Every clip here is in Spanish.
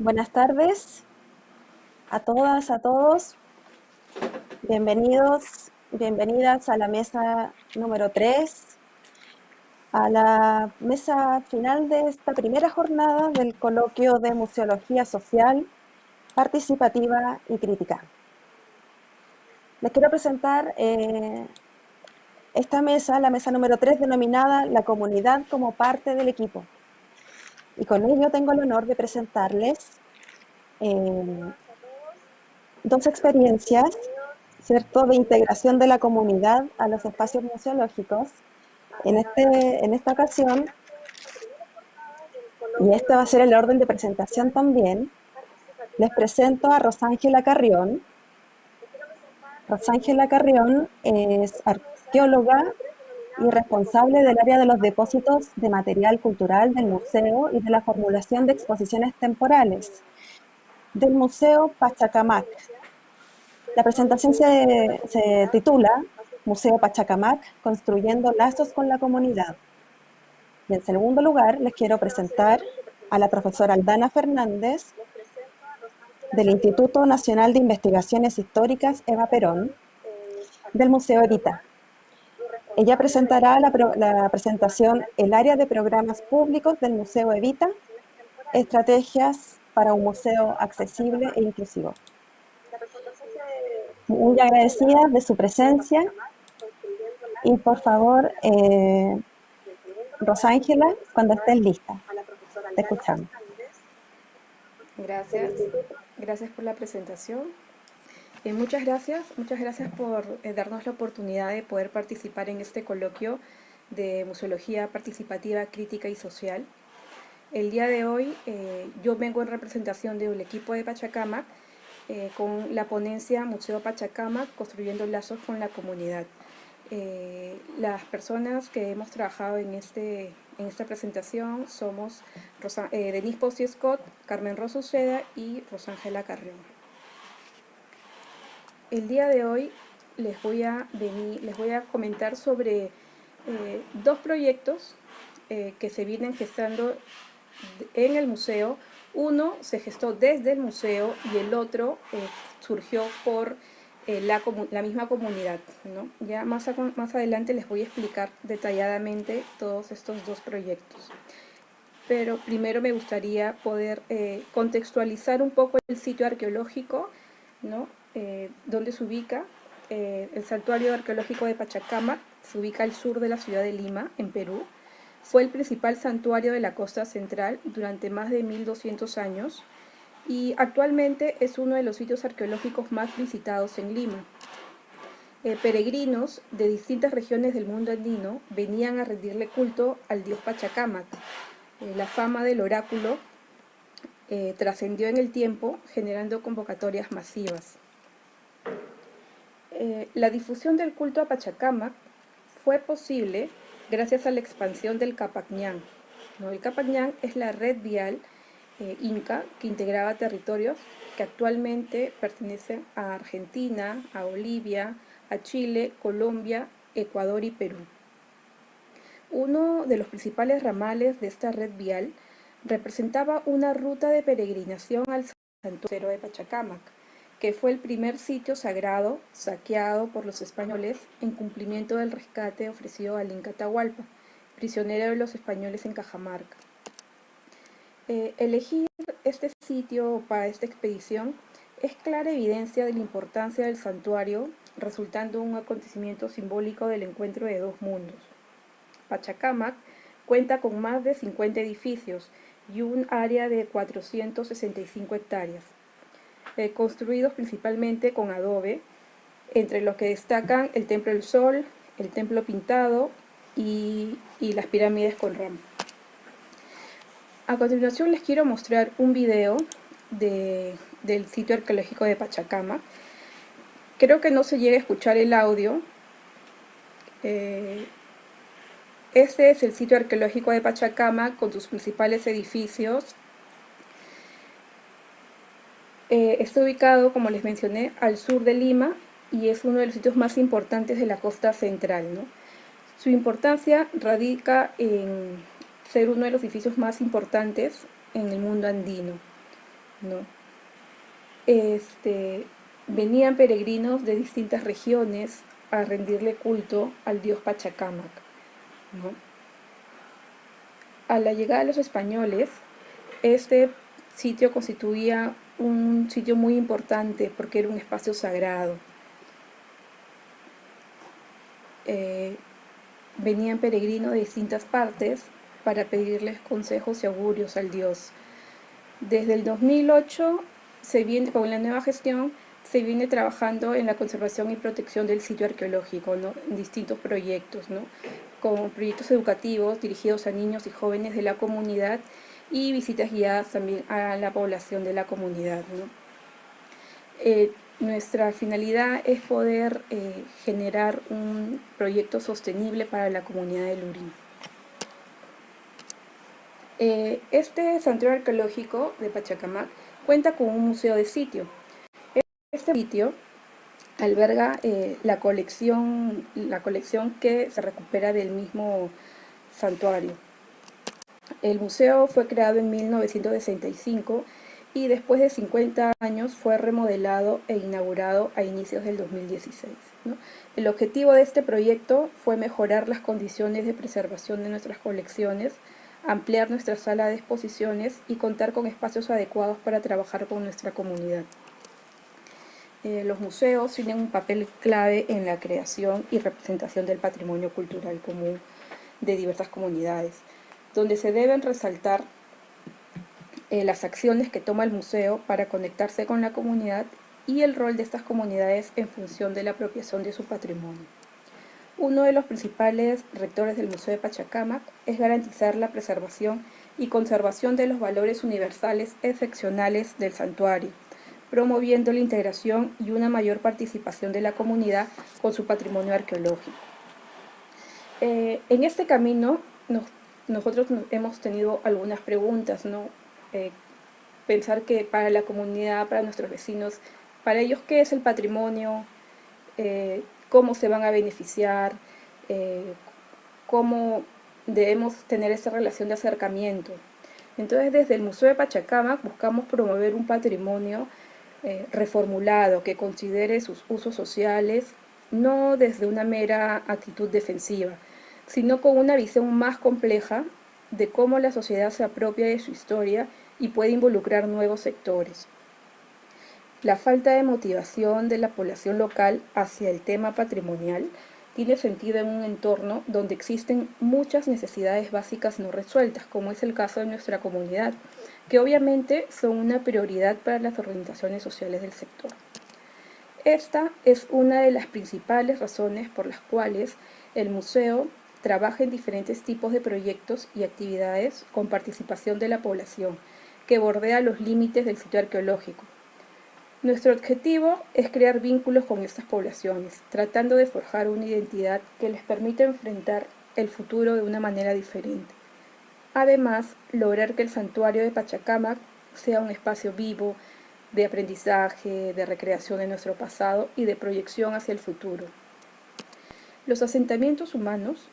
Buenas tardes a todas, a todos. Bienvenidos, bienvenidas a la mesa número 3, a la mesa final de esta primera jornada del coloquio de Museología Social, Participativa y Crítica. Les quiero presentar esta mesa, la mesa número 3, denominada La comunidad como parte del equipo. Y con ello tengo el honor de presentarles dos experiencias, ¿cierto?, de integración de la comunidad a los espacios museológicos. En esta ocasión, y este va a ser el orden de presentación también, les presento a Rosángela Carrión. Rosángela Carrión es arqueóloga y responsable del área de los depósitos de material cultural del museo y de la formulación de exposiciones temporales del Museo Pachacamac. La presentación se titula Museo Pachacamac, construyendo lazos con la comunidad. Y en segundo lugar, les quiero presentar a la profesora Aldana Fernández del Instituto Nacional de Investigaciones Históricas Eva Perón, del Museo Evita. Ella presentará la presentación El área de programas públicos del Museo Evita, estrategias para un museo accesible e inclusivo. Muy agradecida de su presencia y por favor, Rosángela, cuando estés lista, te escuchamos. Gracias por la presentación. Muchas gracias por darnos la oportunidad de poder participar en este coloquio de Museología Participativa, Crítica y Social. El día de hoy yo vengo en representación del equipo de Pachacamac con la ponencia Museo Pachacamac, construyendo lazos con la comunidad. Las personas que hemos trabajado en esta presentación somos Denise Posty Scott, Carmen Rosa Uceda y Rosángela Carrión. El día de hoy les voy a comentar sobre dos proyectos que se vienen gestando en el museo. Uno se gestó desde el museo y el otro surgió por la misma comunidad, ¿no? Ya más adelante les voy a explicar detalladamente todos estos dos proyectos. Pero primero me gustaría poder contextualizar un poco el sitio arqueológico, ¿no? Donde se ubica. El Santuario Arqueológico de Pachacamac se ubica al sur de la ciudad de Lima, en Perú. Fue el principal santuario de la costa central durante más de 1200 años y actualmente es uno de los sitios arqueológicos más visitados en Lima. Peregrinos de distintas regiones del mundo andino venían a rendirle culto al dios Pachacamac. La fama del oráculo trascendió en el tiempo, generando convocatorias masivas. La difusión del culto a Pachacamac fue posible gracias a la expansión del Capacñán, ¿no? El Capacñán es la red vial inca que integraba territorios que actualmente pertenecen a Argentina, a Bolivia, a Chile, Colombia, Ecuador y Perú. Uno de los principales ramales de esta red vial representaba una ruta de peregrinación al santuario de Pachacamac, que fue el primer sitio sagrado saqueado por los españoles en cumplimiento del rescate ofrecido al Inca Atahualpa, prisionero de los españoles en Cajamarca. Elegir este sitio para esta expedición es clara evidencia de la importancia del santuario, resultando un acontecimiento simbólico del encuentro de dos mundos. Pachacamac cuenta con más de 50 edificios y un área de 465 hectáreas, construidos principalmente con adobe, entre los que destacan el Templo del Sol, el Templo Pintado y las pirámides con rama. A continuación les quiero mostrar un video del sitio arqueológico de Pachacamac. Creo que no se llega a escuchar el audio. Este es el sitio arqueológico de Pachacamac con sus principales edificios. Está ubicado, como les mencioné, al sur de Lima y es uno de los sitios más importantes de la costa central, ¿no? Su importancia radica en ser uno de los edificios más importantes en el mundo andino, ¿no? Venían peregrinos de distintas regiones a rendirle culto al dios Pachacámac, ¿no? A la llegada de los españoles, este sitio constituía un sitio muy importante porque era un espacio sagrado. Venían peregrinos de distintas partes para pedirles consejos y augurios al dios. Desde el 2008, con la nueva gestión, se viene trabajando en la conservación y protección del sitio arqueológico, ¿no? En distintos proyectos, ¿no? Con proyectos educativos dirigidos a niños y jóvenes de la comunidad y visitas guiadas también a la población de la comunidad, ¿no? Nuestra finalidad es poder generar un proyecto sostenible para la comunidad de Lurín. Este santuario arqueológico de Pachacamac cuenta con un museo de sitio. Este sitio alberga la colección que se recupera del mismo santuario. El museo fue creado en 1965 y después de 50 años fue remodelado e inaugurado a inicios del 2016, ¿no? El objetivo de este proyecto fue mejorar las condiciones de preservación de nuestras colecciones, ampliar nuestra sala de exposiciones y contar con espacios adecuados para trabajar con nuestra comunidad. Los museos tienen un papel clave en la creación y representación del patrimonio cultural común de diversas comunidades, donde se deben resaltar las acciones que toma el museo para conectarse con la comunidad y el rol de estas comunidades en función de la apropiación de su patrimonio. Uno de los principales rectores del Museo de Pachacamac es garantizar la preservación y conservación de los valores universales excepcionales del santuario, promoviendo la integración y una mayor participación de la comunidad con su patrimonio arqueológico. En este camino nosotros hemos tenido algunas preguntas, ¿no? Pensar que para la comunidad, para nuestros vecinos, para ellos, ¿qué es el patrimonio? ¿Cómo se van a beneficiar? ¿Cómo debemos tener esa relación de acercamiento? Entonces, desde el Museo de Pachacamac buscamos promover un patrimonio reformulado que considere sus usos sociales, no desde una mera actitud defensiva, sino con una visión más compleja de cómo la sociedad se apropia de su historia y puede involucrar nuevos sectores. La falta de motivación de la población local hacia el tema patrimonial tiene sentido en un entorno donde existen muchas necesidades básicas no resueltas, como es el caso de nuestra comunidad, que obviamente son una prioridad para las organizaciones sociales del sector. Esta es una de las principales razones por las cuales el museo trabaja en diferentes tipos de proyectos y actividades con participación de la población, que bordea los límites del sitio arqueológico. Nuestro objetivo es crear vínculos con estas poblaciones, tratando de forjar una identidad que les permita enfrentar el futuro de una manera diferente. Además, lograr que el santuario de Pachacamac sea un espacio vivo de aprendizaje, de recreación de nuestro pasado y de proyección hacia el futuro. Los asentamientos humanos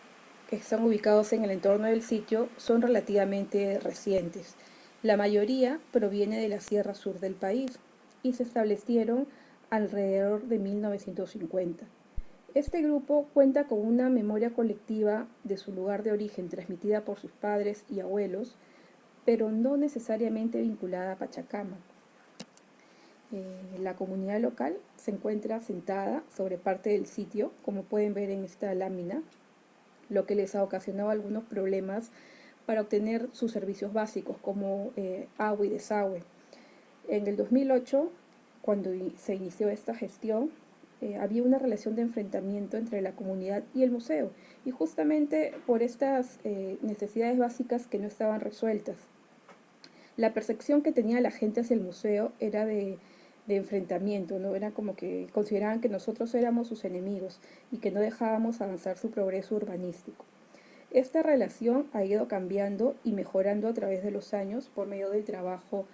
que están ubicados en el entorno del sitio son relativamente recientes. La mayoría proviene de la Sierra Sur del país y se establecieron alrededor de 1950. Este grupo cuenta con una memoria colectiva de su lugar de origen transmitida por sus padres y abuelos, pero no necesariamente vinculada a Pachacamac. La comunidad local se encuentra asentada sobre parte del sitio, como pueden ver en esta lámina, lo que les ha ocasionado algunos problemas para obtener sus servicios básicos como agua y desagüe. En el 2008, cuando se inició esta gestión, había una relación de enfrentamiento entre la comunidad y el museo, y justamente por estas necesidades básicas que no estaban resueltas. La percepción que tenía la gente hacia el museo era de enfrentamiento, ¿no? Era como que consideraban que nosotros éramos sus enemigos y que no dejábamos avanzar su progreso urbanístico. Esta relación ha ido cambiando y mejorando a través de los años por medio del trabajo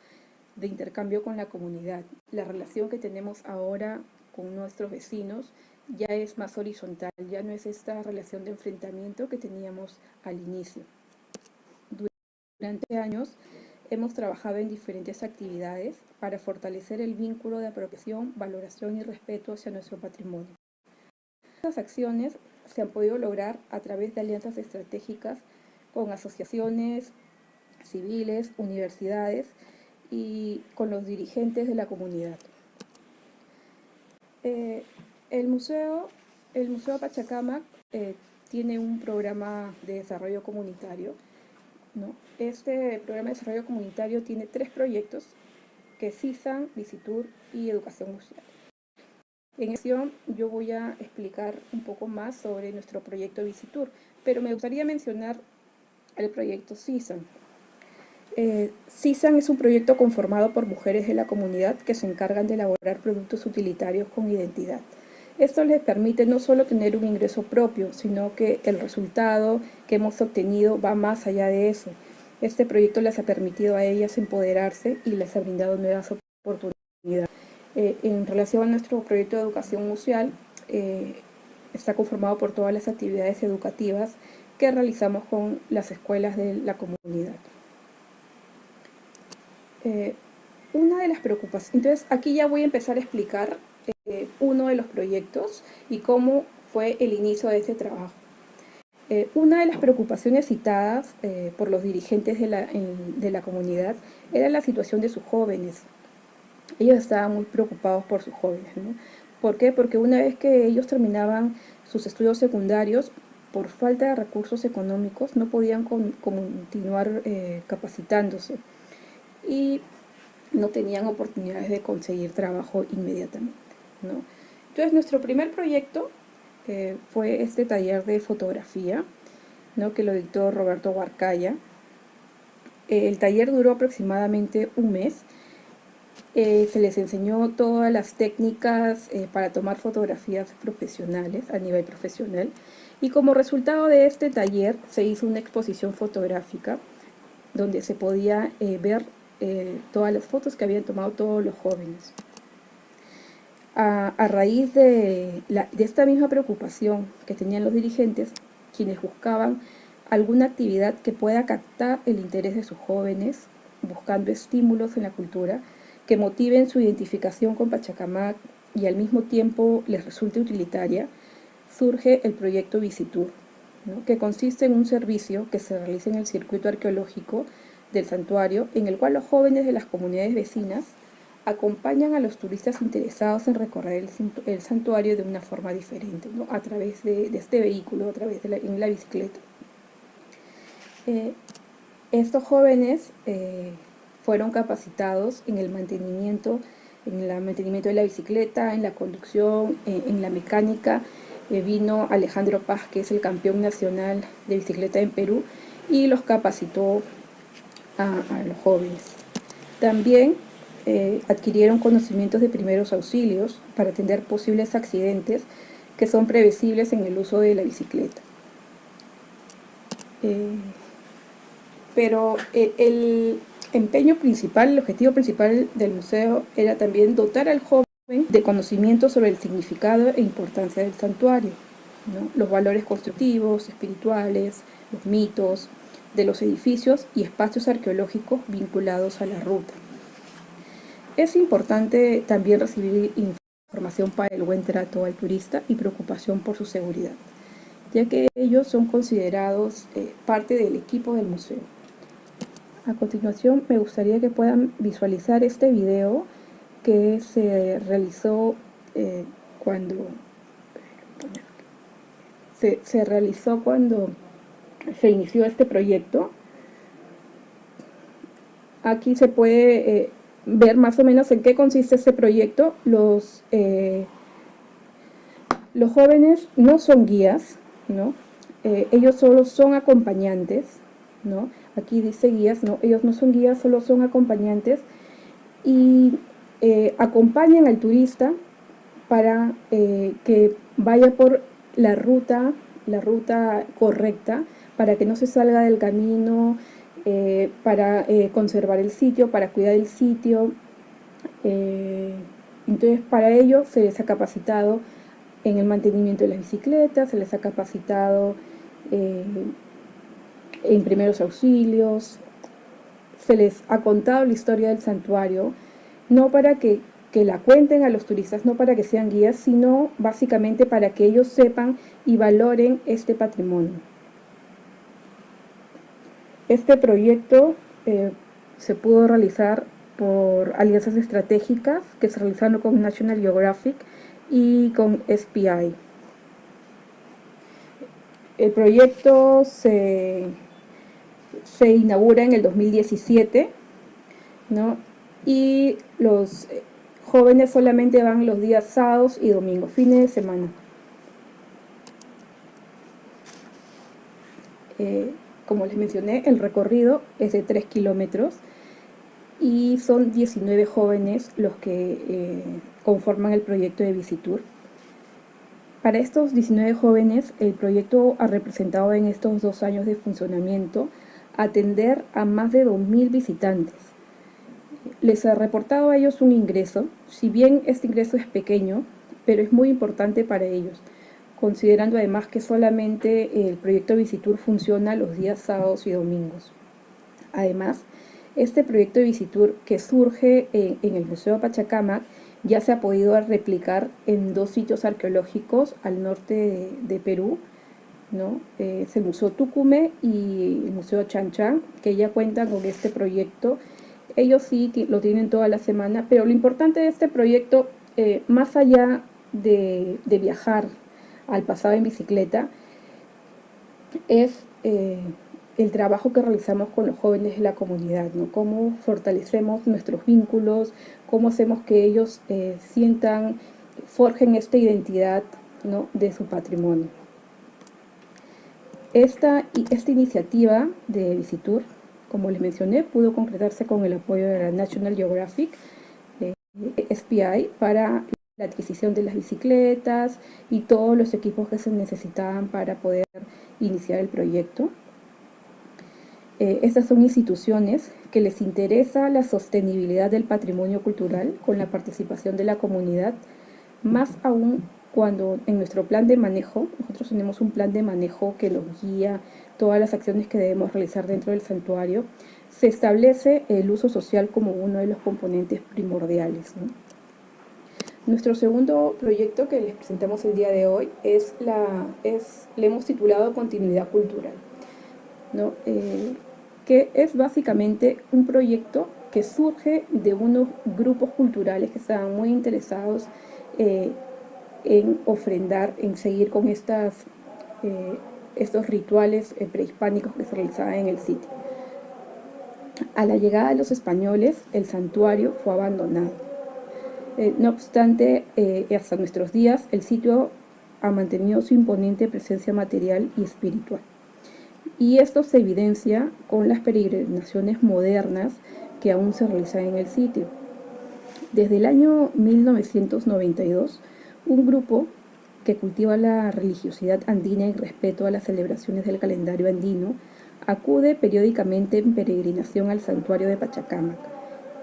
de intercambio con la comunidad. La relación que tenemos ahora con nuestros vecinos ya es más horizontal, ya no es esta relación de enfrentamiento que teníamos al inicio. Durante años hemos trabajado en diferentes actividades para fortalecer el vínculo de apropiación, valoración y respeto hacia nuestro patrimonio. Estas acciones se han podido lograr a través de alianzas estratégicas con asociaciones civiles, universidades y con los dirigentes de la comunidad. El Museo Pachacamac tiene un programa de desarrollo comunitario, ¿no? Este programa de desarrollo comunitario tiene 3 proyectos, que es CISAN, Visitur y Educación Museal. En esta sesión yo voy a explicar un poco más sobre nuestro proyecto Visitur, pero me gustaría mencionar el proyecto CISAN. CISAN es un proyecto conformado por mujeres de la comunidad que se encargan de elaborar productos utilitarios con identidad. Esto les permite no solo tener un ingreso propio, sino que el resultado que hemos obtenido va más allá de eso. Este proyecto les ha permitido a ellas empoderarse y les ha brindado nuevas oportunidades. En relación a nuestro proyecto de educación museal, está conformado por todas las actividades educativas que realizamos con las escuelas de la comunidad. Una de las preocupaciones, entonces aquí ya voy a empezar a explicar uno de los proyectos y cómo fue el inicio de este trabajo. Una de las preocupaciones citadas por los dirigentes de la comunidad era la situación de sus jóvenes. Ellos estaban muy preocupados por sus jóvenes, ¿no? ¿Por qué? Porque una vez que ellos terminaban sus estudios secundarios, por falta de recursos económicos, no podían continuar capacitándose y no tenían oportunidades de conseguir trabajo inmediatamente, ¿no? Entonces nuestro primer proyecto fue este taller de fotografía, ¿no? Que lo dictó Roberto Huarcaya. El taller duró aproximadamente un mes. Se les enseñó todas las técnicas para tomar fotografías profesionales, a nivel profesional, y como resultado de este taller se hizo una exposición fotográfica donde se podía ver todas las fotos que habían tomado todos los jóvenes. A raíz de esta misma preocupación que tenían los dirigentes, quienes buscaban alguna actividad que pueda captar el interés de sus jóvenes, buscando estímulos en la cultura que motiven su identificación con Pachacamac y al mismo tiempo les resulte utilitaria, surge el proyecto Visitur, ¿no? Que consiste en un servicio que se realiza en el circuito arqueológico del santuario, en el cual los jóvenes de las comunidades vecinas acompañan a los turistas interesados en recorrer el santuario de una forma diferente, ¿no? A través de este vehículo, a través de en la bicicleta. Estos jóvenes fueron capacitados en el mantenimiento de la bicicleta, en la conducción, en la mecánica. Vino Alejandro Paz, que es el campeón nacional de bicicleta en Perú, y los capacitó a los jóvenes. También adquirieron conocimientos de primeros auxilios para atender posibles accidentes que son previsibles en el uso de la bicicleta. Pero el empeño principal, el objetivo principal del museo era también dotar al joven de conocimientos sobre el significado e importancia del santuario, ¿no? Los valores constructivos, espirituales, los mitos de los edificios y espacios arqueológicos vinculados a la ruta. Es importante también recibir información para el buen trato al turista y preocupación por su seguridad, ya que ellos son considerados parte del equipo del museo. A continuación me gustaría que puedan visualizar este video que se realizó cuando se inició este proyecto. Aquí se puede ver más o menos en qué consiste este proyecto. Los jóvenes no son guías, ¿no? Ellos solo son acompañantes, ¿no? Aquí dice guías, no, ellos no son guías, solo son acompañantes y acompañan al turista para que vaya por la ruta correcta, para que no se salga del camino, para conservar el sitio, para cuidar el sitio. Entonces para ello se les ha capacitado en el mantenimiento de las bicicletas, se les ha capacitado en primeros auxilios, se les ha contado la historia del santuario, no para que la cuenten a los turistas, no para que sean guías, sino básicamente para que ellos sepan y valoren este patrimonio. Este proyecto se pudo realizar por alianzas estratégicas que se realizaron con National Geographic y con SPI. El proyecto se inaugura en el 2017, ¿no? Y los jóvenes solamente van los días sábados y domingos, fines de semana. Como les mencioné, el recorrido es de 3 kilómetros y son 19 jóvenes los que conforman el proyecto de Visitur. Para estos 19 jóvenes, el proyecto ha representado en estos 2 años de funcionamiento atender a más de 2.000 visitantes. Les ha reportado a ellos un ingreso, si bien este ingreso es pequeño, pero es muy importante para ellos, considerando además que solamente el proyecto Visitur funciona los días sábados y domingos. Además, este proyecto de Visitur que surge en el Museo Pachacamac ya se ha podido replicar en 2 sitios arqueológicos al norte de Perú, ¿no? Es el Museo Tucumé y el Museo Chan Chan, que ya cuentan con este proyecto. Ellos sí lo tienen toda la semana, pero lo importante de este proyecto, más allá de viajar al pasado en bicicleta, es el trabajo que realizamos con los jóvenes de la comunidad, ¿no? Cómo fortalecemos nuestros vínculos, cómo hacemos que ellos sientan, forjen esta identidad, ¿no?, de su patrimonio. Esta iniciativa de Visitur, como les mencioné, pudo concretarse con el apoyo de la National Geographic, SPI, para la adquisición de las bicicletas y todos los equipos que se necesitaban para poder iniciar el proyecto. Estas son instituciones que les interesa la sostenibilidad del patrimonio cultural con la participación de la comunidad, más aún cuando en nuestro plan de manejo, nosotros tenemos un plan de manejo que nos guía todas las acciones que debemos realizar dentro del santuario, se establece el uso social como uno de los componentes primordiales, ¿no? Nuestro segundo proyecto que les presentamos el día de hoy le hemos titulado Continuidad Cultural, ¿no? Que es básicamente un proyecto que surge de unos grupos culturales que estaban muy interesados en ofrendar, en seguir con estos rituales prehispánicos que se realizaban en el sitio. A la llegada de los españoles, el santuario fue abandonado. No obstante, hasta nuestros días, el sitio ha mantenido su imponente presencia material y espiritual. Y esto se evidencia con las peregrinaciones modernas que aún se realizan en el sitio. Desde el año 1992, un grupo que cultiva la religiosidad andina y respeto a las celebraciones del calendario andino acude periódicamente en peregrinación al santuario de Pachacamac.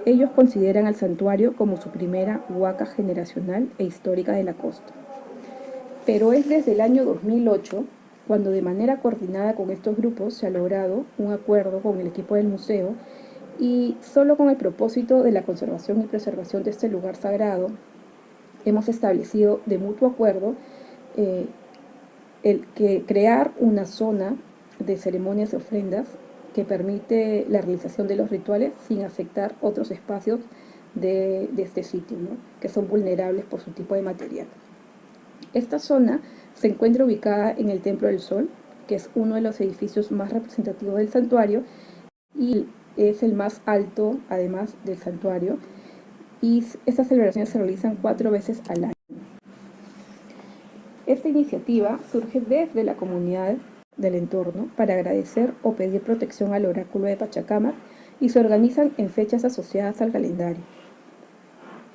Ellos consideran al santuario como su primera huaca generacional e histórica de la costa. Pero es desde el año 2008 cuando de manera coordinada con estos grupos se ha logrado un acuerdo con el equipo del museo y solo con el propósito de la conservación y preservación de este lugar sagrado hemos establecido de mutuo acuerdo crear una zona de ceremonias y ofrendas que permite la realización de los rituales sin afectar otros espacios de este sitio, ¿no?, que son vulnerables por su tipo de material. Esta zona se encuentra ubicada en el Templo del Sol, que es uno de los edificios más representativos del santuario y es el más alto, además, del santuario. Y estas celebraciones se realizan 4 veces al año. Esta iniciativa surge desde la comunidad del entorno para agradecer o pedir protección al oráculo de Pachacamac y se organizan en fechas asociadas al calendario,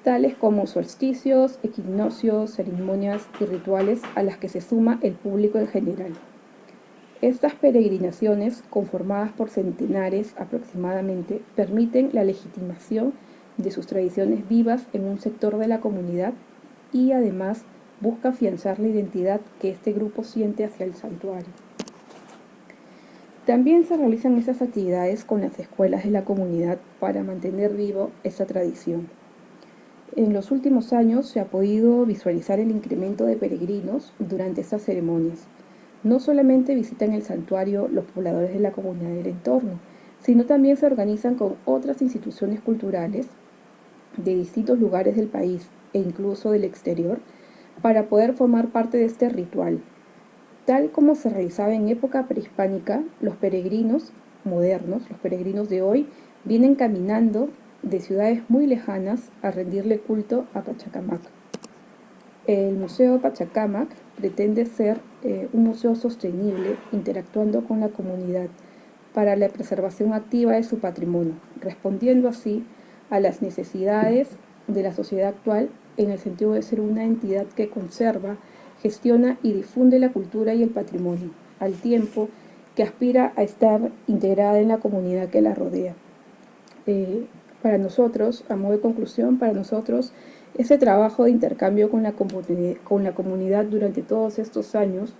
tales como solsticios, equinoccios, ceremonias y rituales a las que se suma el público en general. Estas peregrinaciones, conformadas por centenares aproximadamente, permiten la legitimación de sus tradiciones vivas en un sector de la comunidad y además busca afianzar la identidad que este grupo siente hacia el santuario. También se realizan esas actividades con las escuelas de la comunidad para mantener vivo esta tradición. En los últimos años se ha podido visualizar el incremento de peregrinos durante estas ceremonias. No solamente visitan el santuario los pobladores de la comunidad del entorno, sino también se organizan con otras instituciones culturales de distintos lugares del país e incluso del exterior para poder formar parte de este ritual. Tal como se realizaba en época prehispánica, los peregrinos modernos, los peregrinos de hoy, vienen caminando de ciudades muy lejanas a rendirle culto a Pachacamac. El Museo Pachacamac pretende ser un museo sostenible, interactuando con la comunidad para la preservación activa de su patrimonio, respondiendo así a las necesidades de la sociedad actual en el sentido de ser una entidad que conserva, gestiona y difunde la cultura y el patrimonio, al tiempo que aspira a estar integrada en la comunidad que la rodea. Para nosotros, a modo de conclusión, para nosotros, ese trabajo de intercambio con la comunidad durante todos estos años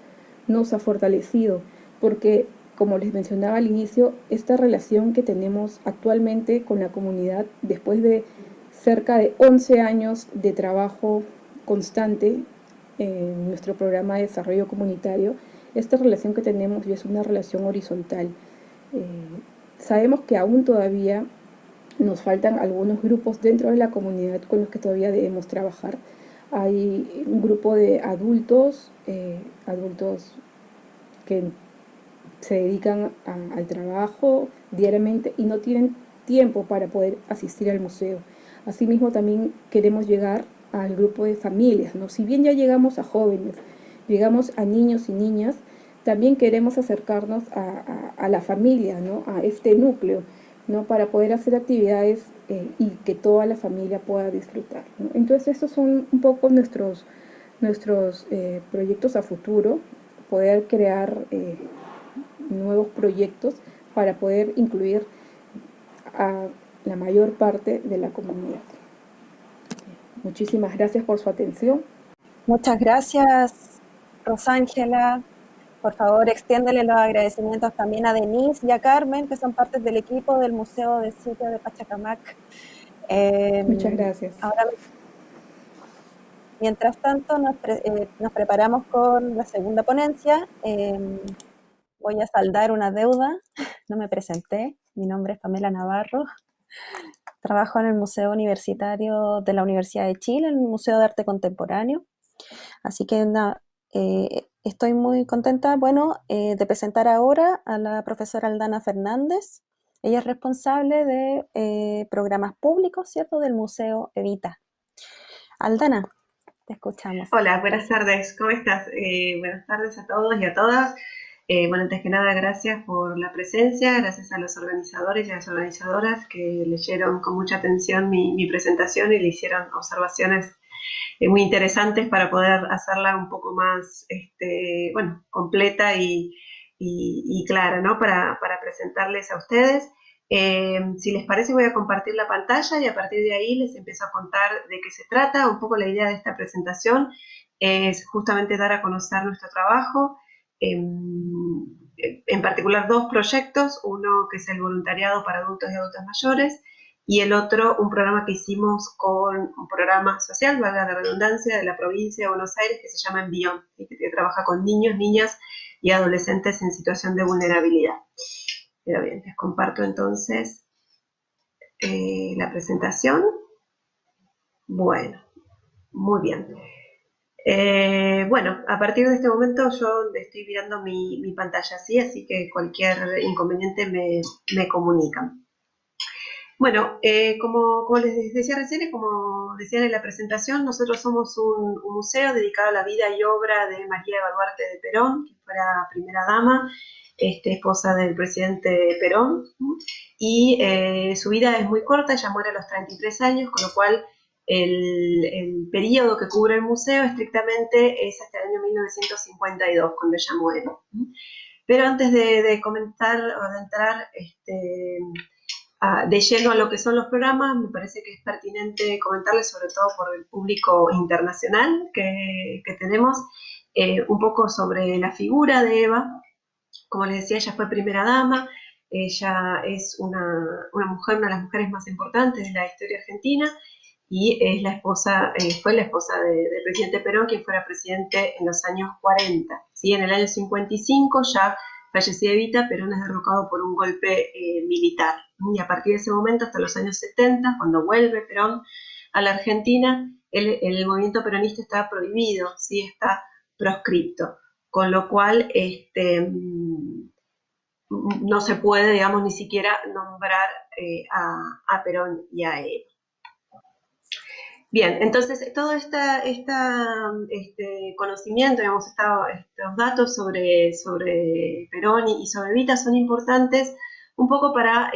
nos ha fortalecido, porque, como les mencionaba al inicio, esta relación que tenemos actualmente con la comunidad, después de cerca de 11 años de trabajo constante en nuestro programa de desarrollo comunitario, esta relación que tenemos ya es una relación horizontal. Sabemos que aún todavía nos faltan algunos grupos dentro de la comunidad con los que todavía debemos trabajar. Hay un grupo de adultos, adultos que se dedican al trabajo diariamente y no tienen tiempo para poder asistir al museo. Asimismo, también queremos llegar al grupo de familias, ¿no? Si bien ya llegamos a jóvenes, llegamos a niños y niñas, también queremos acercarnos a la familia, ¿no? A este núcleo, ¿no? Para poder hacer actividades y que toda la familia pueda disfrutar, ¿no? Entonces, estos son un poco nuestros proyectos a futuro, poder crear nuevos proyectos para poder incluir a la mayor parte de la comunidad. Muchísimas gracias por su atención. Muchas gracias, Rosángela. Por favor, extiéndele los agradecimientos también a Denise y a Carmen, que son partes del equipo del Museo del Sitio de Pachacamac. Muchas gracias. Ahora, mientras tanto, nos preparamos con la segunda ponencia. Voy a saldar una deuda. No me presenté. Mi nombre es Pamela Navarro. Trabajo en el Museo Universitario de la Universidad de Chile, en el Museo de Arte Contemporáneo. Así que estoy muy contenta, de presentar ahora a la profesora Aldana Fernández. Ella es responsable de programas públicos, ¿cierto?, del Museo Evita. Aldana, te escuchamos. Hola, buenas tardes, ¿cómo estás? Buenas tardes a todos y a todas. Antes que nada, gracias por la presencia, gracias a los organizadores y a las organizadoras que leyeron con mucha atención mi presentación y le hicieron observaciones muy interesantes para poder hacerla un poco más completa y clara, ¿no? Para presentarles a ustedes. Si les parece, voy a compartir la pantalla y a partir de ahí les empiezo a contar de qué se trata. Un poco la idea de esta presentación es justamente dar a conocer nuestro trabajo, en particular dos proyectos, uno que es el voluntariado para adultos y adultas mayores, y el otro, un programa que hicimos con un programa social, valga la redundancia, de la provincia de Buenos Aires, que se llama Envión, que trabaja con niños, niñas y adolescentes en situación de vulnerabilidad. Pero bien, les comparto entonces la presentación. Bueno, muy bien. A partir de este momento yo estoy mirando mi pantalla, ¿sí? Así que cualquier inconveniente me comunican. Bueno, como les decía recién y como decían en la presentación, nosotros somos un museo dedicado a la vida y obra de María Eva Duarte de Perón, que fuera primera dama, esposa del presidente Perón, y su vida es muy corta, ella muere a los 33 años, con lo cual el periodo que cubre el museo estrictamente es hasta el año 1952, cuando ella muere. Pero antes de comentar o de entrar de lleno a lo que son los programas, me parece que es pertinente comentarles, sobre todo por el público internacional que tenemos, un poco sobre la figura de Eva, Como les decía, ella fue primera dama, ella es una mujer, una de las mujeres más importantes de la historia argentina, y es la esposa, fue la esposa del presidente Perón, quien fuera presidente en los años 40. ¿Sí? En el año 55 ya fallecía Evita, Perón es derrocado por un golpe militar. Y a partir de ese momento, hasta los años 70, cuando vuelve Perón a la Argentina, el movimiento peronista está prohibido, ¿sí? Está proscripto, con lo cual no se puede, digamos, ni siquiera nombrar a Perón y a Eva. Bien, entonces todo este conocimiento, digamos, estos datos sobre Perón y sobre Evita son importantes un poco para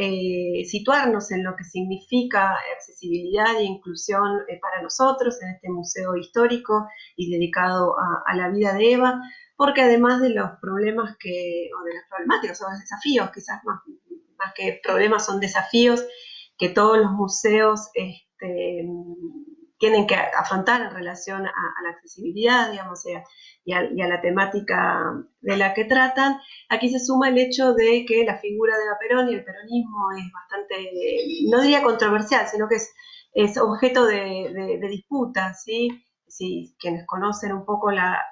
situarnos en lo que significa accesibilidad e inclusión para nosotros en este museo histórico y dedicado a la vida de Eva, porque además de los problemas o de las problemáticas o de los desafíos, quizás más que problemas son desafíos que todos los museos tienen que afrontar en relación a la accesibilidad, digamos, y a la temática de la que tratan. Aquí se suma el hecho de que la figura de Eva Perón y el peronismo es bastante, no diría controversial, sino que es objeto de disputa, ¿sí? Si quienes conocen un poco la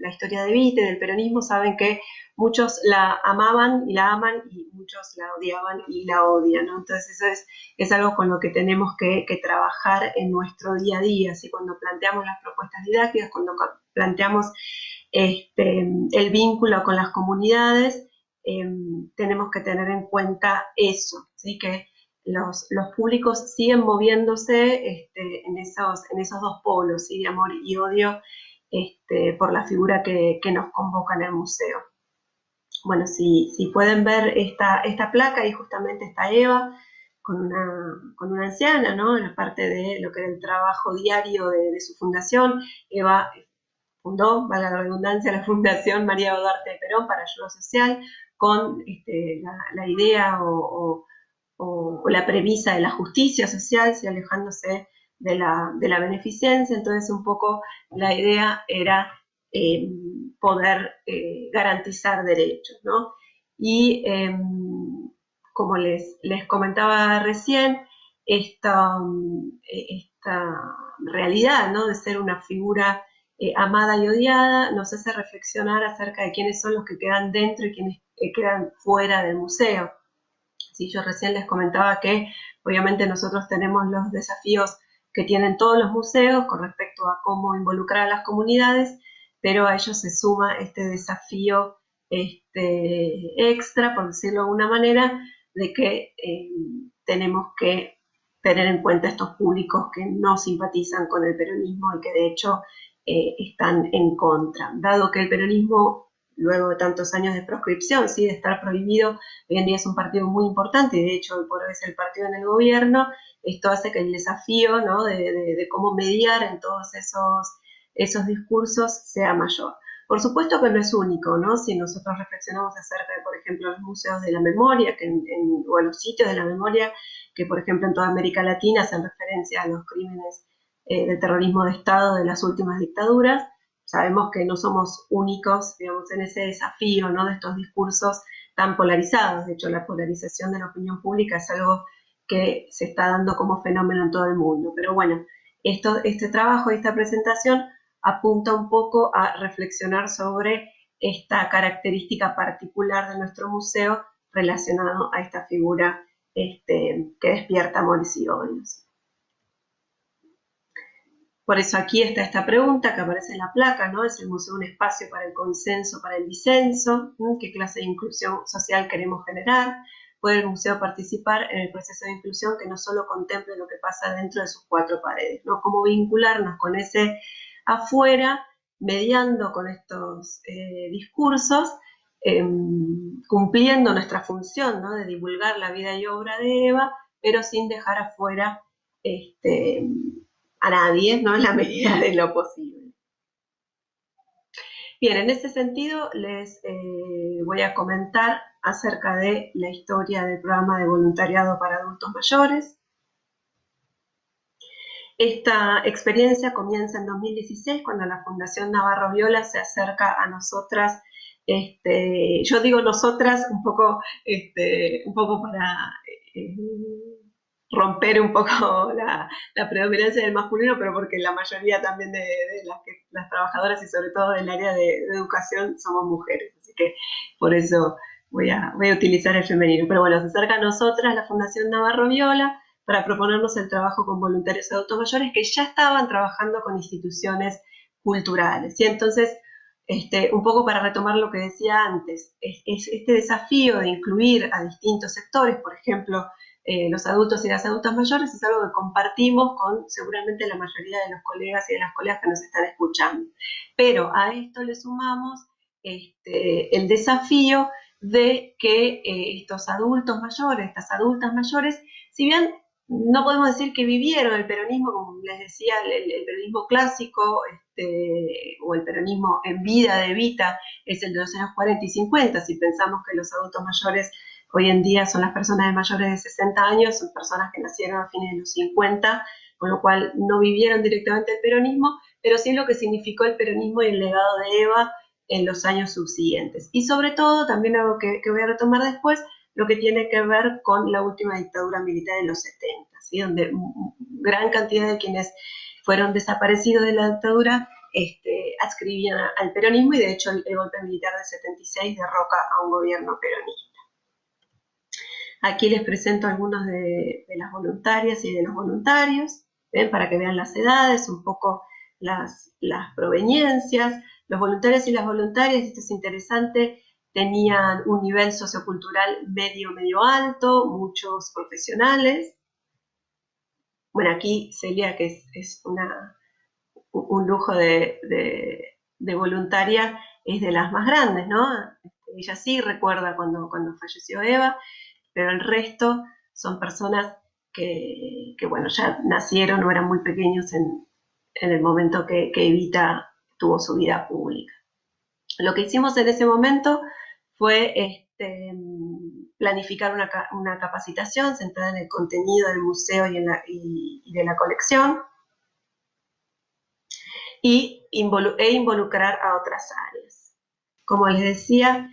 historia de Evita y del peronismo saben que muchos la amaban y la aman y muchos la odiaban y la odian, ¿no? Entonces eso es algo con lo que tenemos que trabajar en nuestro día a día, ¿sí? Cuando planteamos las propuestas didácticas, cuando planteamos el vínculo con las comunidades, tenemos que tener en cuenta eso, ¿sí? Que los públicos siguen moviéndose en esos dos polos, ¿sí? De amor y odio por la figura que nos convoca en el museo. Bueno, si pueden ver esta placa, ahí justamente está Eva con una anciana, ¿no? En la parte de lo que era el trabajo diario de su fundación. Eva fundó, valga la redundancia, la Fundación María Duarte de Perón para Ayuda Social, con la idea o la premisa de la justicia social, ¿sí? Alejándose de la beneficencia. Entonces un poco la idea era poder garantizar derechos, ¿no? Y como les comentaba recién, esta realidad, ¿no? De ser una figura amada y odiada nos hace reflexionar acerca de quiénes son los que quedan dentro y quiénes quedan fuera del museo. Sí, yo recién les comentaba que obviamente nosotros tenemos los desafíos que tienen todos los museos con respecto a cómo involucrar a las comunidades, pero a ellos se suma este desafío extra, por decirlo de alguna manera, de que tenemos que tener en cuenta estos públicos que no simpatizan con el peronismo y que de hecho están en contra. Dado que el peronismo, luego de tantos años de proscripción, ¿sí? De estar prohibido, hoy en día es un partido muy importante y de hecho hoy por hoy es el partido en el gobierno. Esto hace que el desafío, ¿no? de cómo mediar en todos esos discursos sea mayor. Por supuesto que no es único, ¿no? Si nosotros reflexionamos acerca de, por ejemplo, los museos de la memoria o los sitios de la memoria, que por ejemplo en toda América Latina hacen referencia a los crímenes del terrorismo de Estado de las últimas dictaduras, sabemos que no somos únicos, digamos, en ese desafío, ¿no? De estos discursos tan polarizados. De hecho, la polarización de la opinión pública es algo que se está dando como fenómeno en todo el mundo. Pero bueno, este trabajo y esta presentación apunta un poco a reflexionar sobre esta característica particular de nuestro museo relacionado a esta figura que despierta amores y odios. Por eso aquí está esta pregunta que aparece en la placa, ¿no? ¿Es el museo un espacio para el consenso, para el disenso? ¿Qué clase de inclusión social queremos generar? ¿Puede el museo participar en el proceso de inclusión que no solo contemple lo que pasa dentro de sus cuatro paredes, ¿no? ¿Cómo vincularnos con ese afuera, mediando con estos discursos, cumpliendo nuestra función, ¿no? De divulgar la vida y obra de Eva, pero sin dejar afuera a nadie, ¿no? En la medida de lo posible. Bien, en ese sentido les voy a comentar acerca de la historia del programa de voluntariado para adultos mayores. Esta experiencia comienza en 2016 cuando la Fundación Navarro Viola se acerca a nosotras Yo digo nosotras un poco para eh, romper un poco la predominancia del masculino, pero porque la mayoría también de las trabajadoras y sobre todo del área de educación somos mujeres, así que por eso voy a utilizar el femenino. Pero bueno, se acerca a nosotras la Fundación Navarro Viola para proponernos el trabajo con voluntarios adultos mayores que ya estaban trabajando con instituciones culturales. Y entonces, un poco para retomar lo que decía antes, es este desafío de incluir a distintos sectores, por ejemplo, los adultos y las adultas mayores, es algo que compartimos con seguramente la mayoría de los colegas y de las colegas que nos están escuchando. Pero a esto le sumamos el desafío de que estos adultos mayores, estas adultas mayores, si bien no podemos decir que vivieron el peronismo, como les decía, el peronismo clásico, o el peronismo en vida de Evita, es el de los años 40 y 50, si pensamos que los adultos mayores hoy en día son las personas de mayores de 60 años, son personas que nacieron a fines de los 50, con lo cual no vivieron directamente el peronismo, pero sí lo que significó el peronismo y el legado de Eva en los años subsiguientes. Y sobre todo, también algo que voy a retomar después, lo que tiene que ver con la última dictadura militar en los 70, ¿sí? Donde gran cantidad de quienes fueron desaparecidos de la dictadura adscribían al peronismo, y de hecho el golpe militar del 76 derroca a un gobierno peronista. Aquí les presento algunos de las voluntarias y de los voluntarios, ¿ven? Para que vean las edades, un poco las proveniencias. Los voluntarios y las voluntarias, esto es interesante, tenían un nivel sociocultural medio alto, muchos profesionales. Bueno, aquí Celia, que es un lujo de voluntaria, es de las más grandes, ¿no? Ella sí recuerda cuando falleció Eva, pero el resto son personas que bueno, ya nacieron o eran muy pequeños en el momento que Evita tuvo su vida pública. Lo que hicimos en ese momento fue planificar una capacitación centrada en el contenido del museo y de la colección, e involucrar a otras áreas. Como les decía,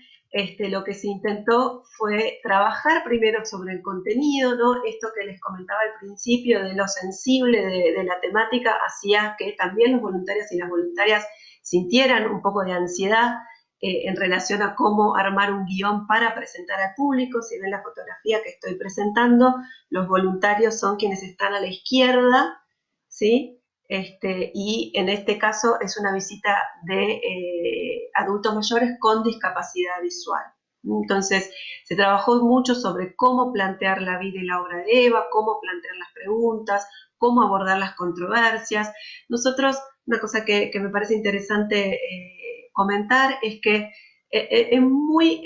lo que se intentó fue trabajar primero sobre el contenido, ¿no? Esto que les comentaba al principio de lo sensible de la temática hacía que también los voluntarios y las voluntarias sintieran un poco de ansiedad en relación a cómo armar un guión para presentar al público. Si ven la fotografía que estoy presentando, los voluntarios son quienes están a la izquierda, ¿sí? Y en este caso es una visita de adultos mayores con discapacidad visual. Entonces, se trabajó mucho sobre cómo plantear la vida y la obra de Eva, cómo plantear las preguntas, cómo abordar las controversias. Nosotros, una cosa que me parece interesante comentar es que es muy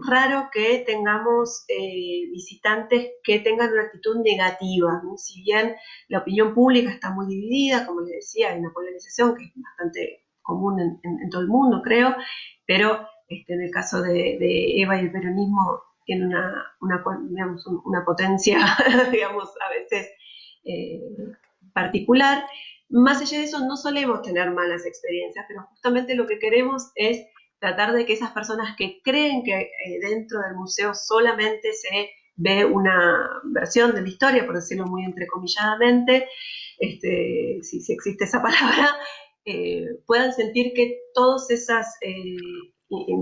raro que tengamos visitantes que tengan una actitud negativa, ¿no? Si bien la opinión pública está muy dividida, como les decía, hay una polarización que es bastante común en todo el mundo, creo, pero en el caso de Eva y el peronismo tiene digamos, una potencia, digamos, a veces particular. Más allá de eso, no solemos tener malas experiencias, pero justamente lo que queremos es tratar de que esas personas que creen que dentro del museo solamente se ve una versión de la historia, por decirlo muy entrecomilladamente, si existe esa palabra, puedan sentir que todas esas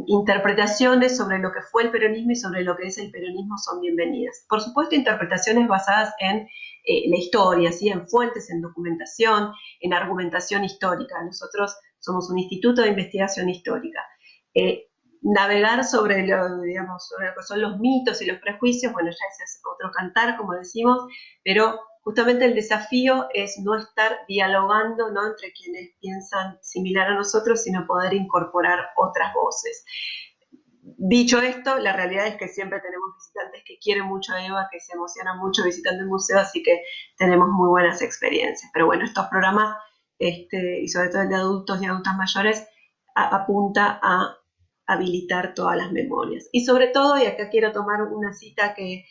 interpretaciones sobre lo que fue el peronismo y sobre lo que es el peronismo son bienvenidas. Por supuesto, interpretaciones basadas en la historia, ¿sí? En fuentes, en documentación, en argumentación histórica. Nosotros somos un instituto de investigación histórica. Navegar sobre lo que son los mitos y los prejuicios, bueno, ya ese es otro cantar, como decimos, pero justamente el desafío es no estar dialogando, ¿no?, entre quienes piensan similar a nosotros, sino poder incorporar otras voces. Dicho esto, la realidad es que siempre tenemos visitantes que quieren mucho a Eva, que se emocionan mucho visitando el museo, así que tenemos muy buenas experiencias. Pero bueno, estos programas, y sobre todo el de adultos y adultas mayores, apunta a habilitar todas las memorias. Y sobre todo, y acá quiero tomar una cita que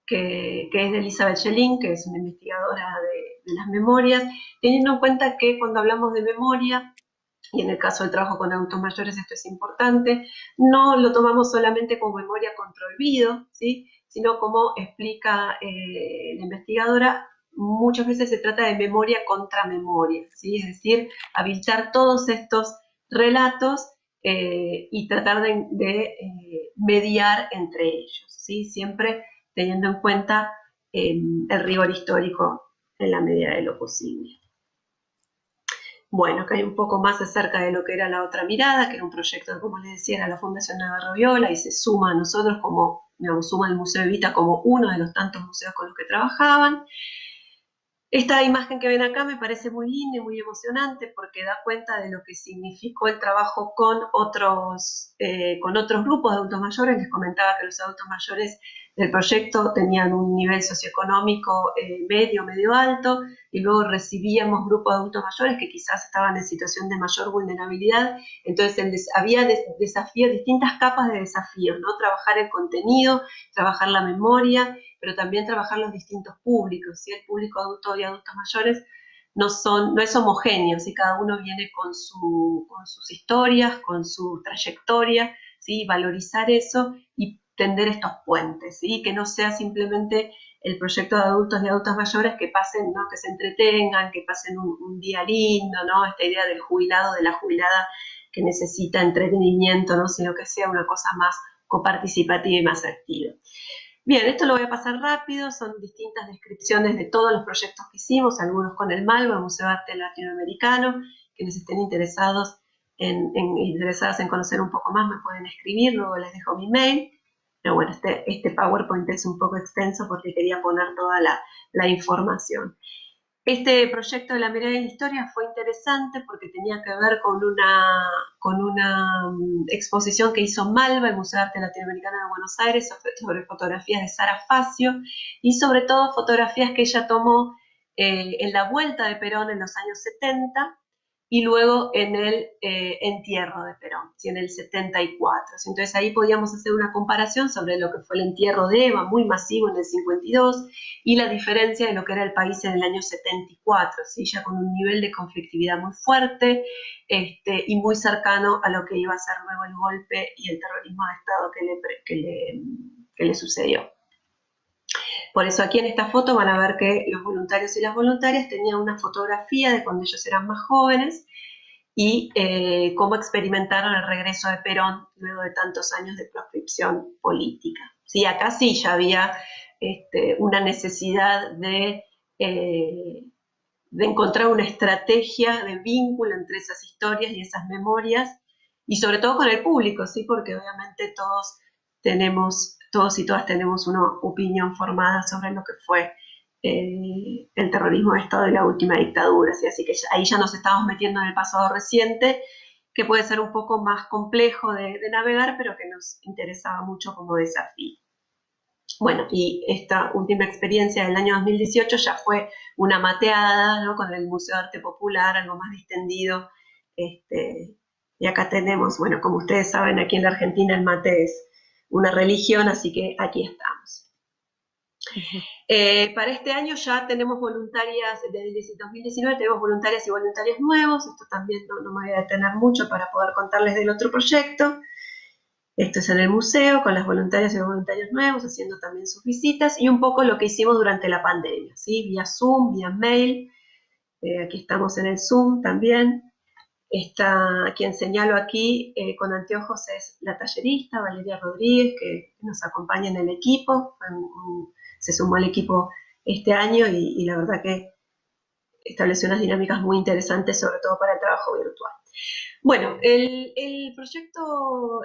es de Elizabeth Schelling, que es una investigadora de las memorias, teniendo en cuenta que cuando hablamos de memoria, y en el caso del trabajo con adultos mayores esto es importante, no lo tomamos solamente como memoria contra olvido, ¿sí? Sino como explica la investigadora, muchas veces se trata de memoria contra memoria, ¿sí? Es decir, habilitar todos estos relatos y tratar de mediar entre ellos, ¿sí? Siempre teniendo en cuenta el rigor histórico en la medida de lo posible. Bueno, acá hay un poco más acerca de lo que era la otra mirada, que era un proyecto, como les decía, era la Fundación Navarro Viola y se suma a nosotros como, digamos, suma el Museo Evita como uno de los tantos museos con los que trabajaban. Esta imagen que ven acá me parece muy linda y muy emocionante porque da cuenta de lo que significó el trabajo con otros grupos de adultos mayores. Les comentaba que los adultos mayores del proyecto tenían un nivel socioeconómico medio alto, y luego recibíamos grupos de adultos mayores que quizás estaban en situación de mayor vulnerabilidad. Entonces había desafíos, distintas capas de desafíos, ¿no? Trabajar el contenido, trabajar la memoria, pero también trabajar los distintos públicos, ¿sí? El público adulto y adultos mayores no es homogéneo, ¿sí? Cada uno viene con sus historias, con su trayectoria, ¿sí? Valorizar eso y tender estos puentes, ¿sí? Que no sea simplemente el proyecto de adultos y adultas mayores que pasen, ¿no? Que se entretengan, que pasen un día lindo, ¿no? Esta idea del jubilado, de la jubilada que necesita entretenimiento, ¿no? Sino que sea una cosa más coparticipativa y más activa. Bien, esto lo voy a pasar rápido, son distintas descripciones de todos los proyectos que hicimos, algunos con el MALBA, el Museo de Arte Latinoamericano. Quienes estén interesadas en conocer un poco más me pueden escribir, luego les dejo mi mail. Pero bueno, este PowerPoint es un poco extenso porque quería poner toda la información. Este proyecto de la mirada de la historia fue interesante porque tenía que ver con una exposición que hizo Malva, el Museo de Arte Latinoamericano de Buenos Aires, sobre fotografías de Sara Facio y sobre todo fotografías que ella tomó en la vuelta de Perón en los años 70 y luego en el entierro de Perón, ¿sí? En el 74. Entonces ahí podíamos hacer una comparación sobre lo que fue el entierro de Eva, muy masivo en el 52, y la diferencia de lo que era el país en el año 74, ¿sí? Ya con un nivel de conflictividad muy fuerte y muy cercano a lo que iba a ser luego el golpe y el terrorismo de Estado que le sucedió. Por eso aquí en esta foto van a ver que los voluntarios y las voluntarias tenían una fotografía de cuando ellos eran más jóvenes y cómo experimentaron el regreso de Perón luego de tantos años de proscripción política. ¿Sí? Acá sí ya había una necesidad de encontrar una estrategia de vínculo entre esas historias y esas memorias, y sobre todo con el público, ¿sí? Porque obviamente todos y todas tenemos una opinión formada sobre lo que fue el terrorismo de Estado y la última dictadura, ¿sí? Así que ahí ya nos estamos metiendo en el pasado reciente, que puede ser un poco más complejo de navegar, pero que nos interesaba mucho como desafío. Bueno, y esta última experiencia del año 2018 ya fue una mateada, ¿no? Con el Museo de Arte Popular, algo más distendido. Y acá tenemos, bueno, como ustedes saben, aquí en la Argentina el mate es una religión, así que aquí estamos. Para este año ya tenemos voluntarias, desde el 2019 tenemos voluntarias y voluntarios nuevos. Esto también no me voy a detener mucho para poder contarles del otro proyecto. Esto es en el museo, con las voluntarias y los voluntarios nuevos, haciendo también sus visitas, y un poco lo que hicimos durante la pandemia, ¿sí? Vía Zoom, vía mail. Aquí estamos en el Zoom también. Quien señalo aquí con anteojos es la tallerista Valeria Rodríguez, que nos acompaña en el equipo. Se sumó al equipo este año y la verdad que estableció unas dinámicas muy interesantes, sobre todo para el trabajo virtual. Bueno, el proyecto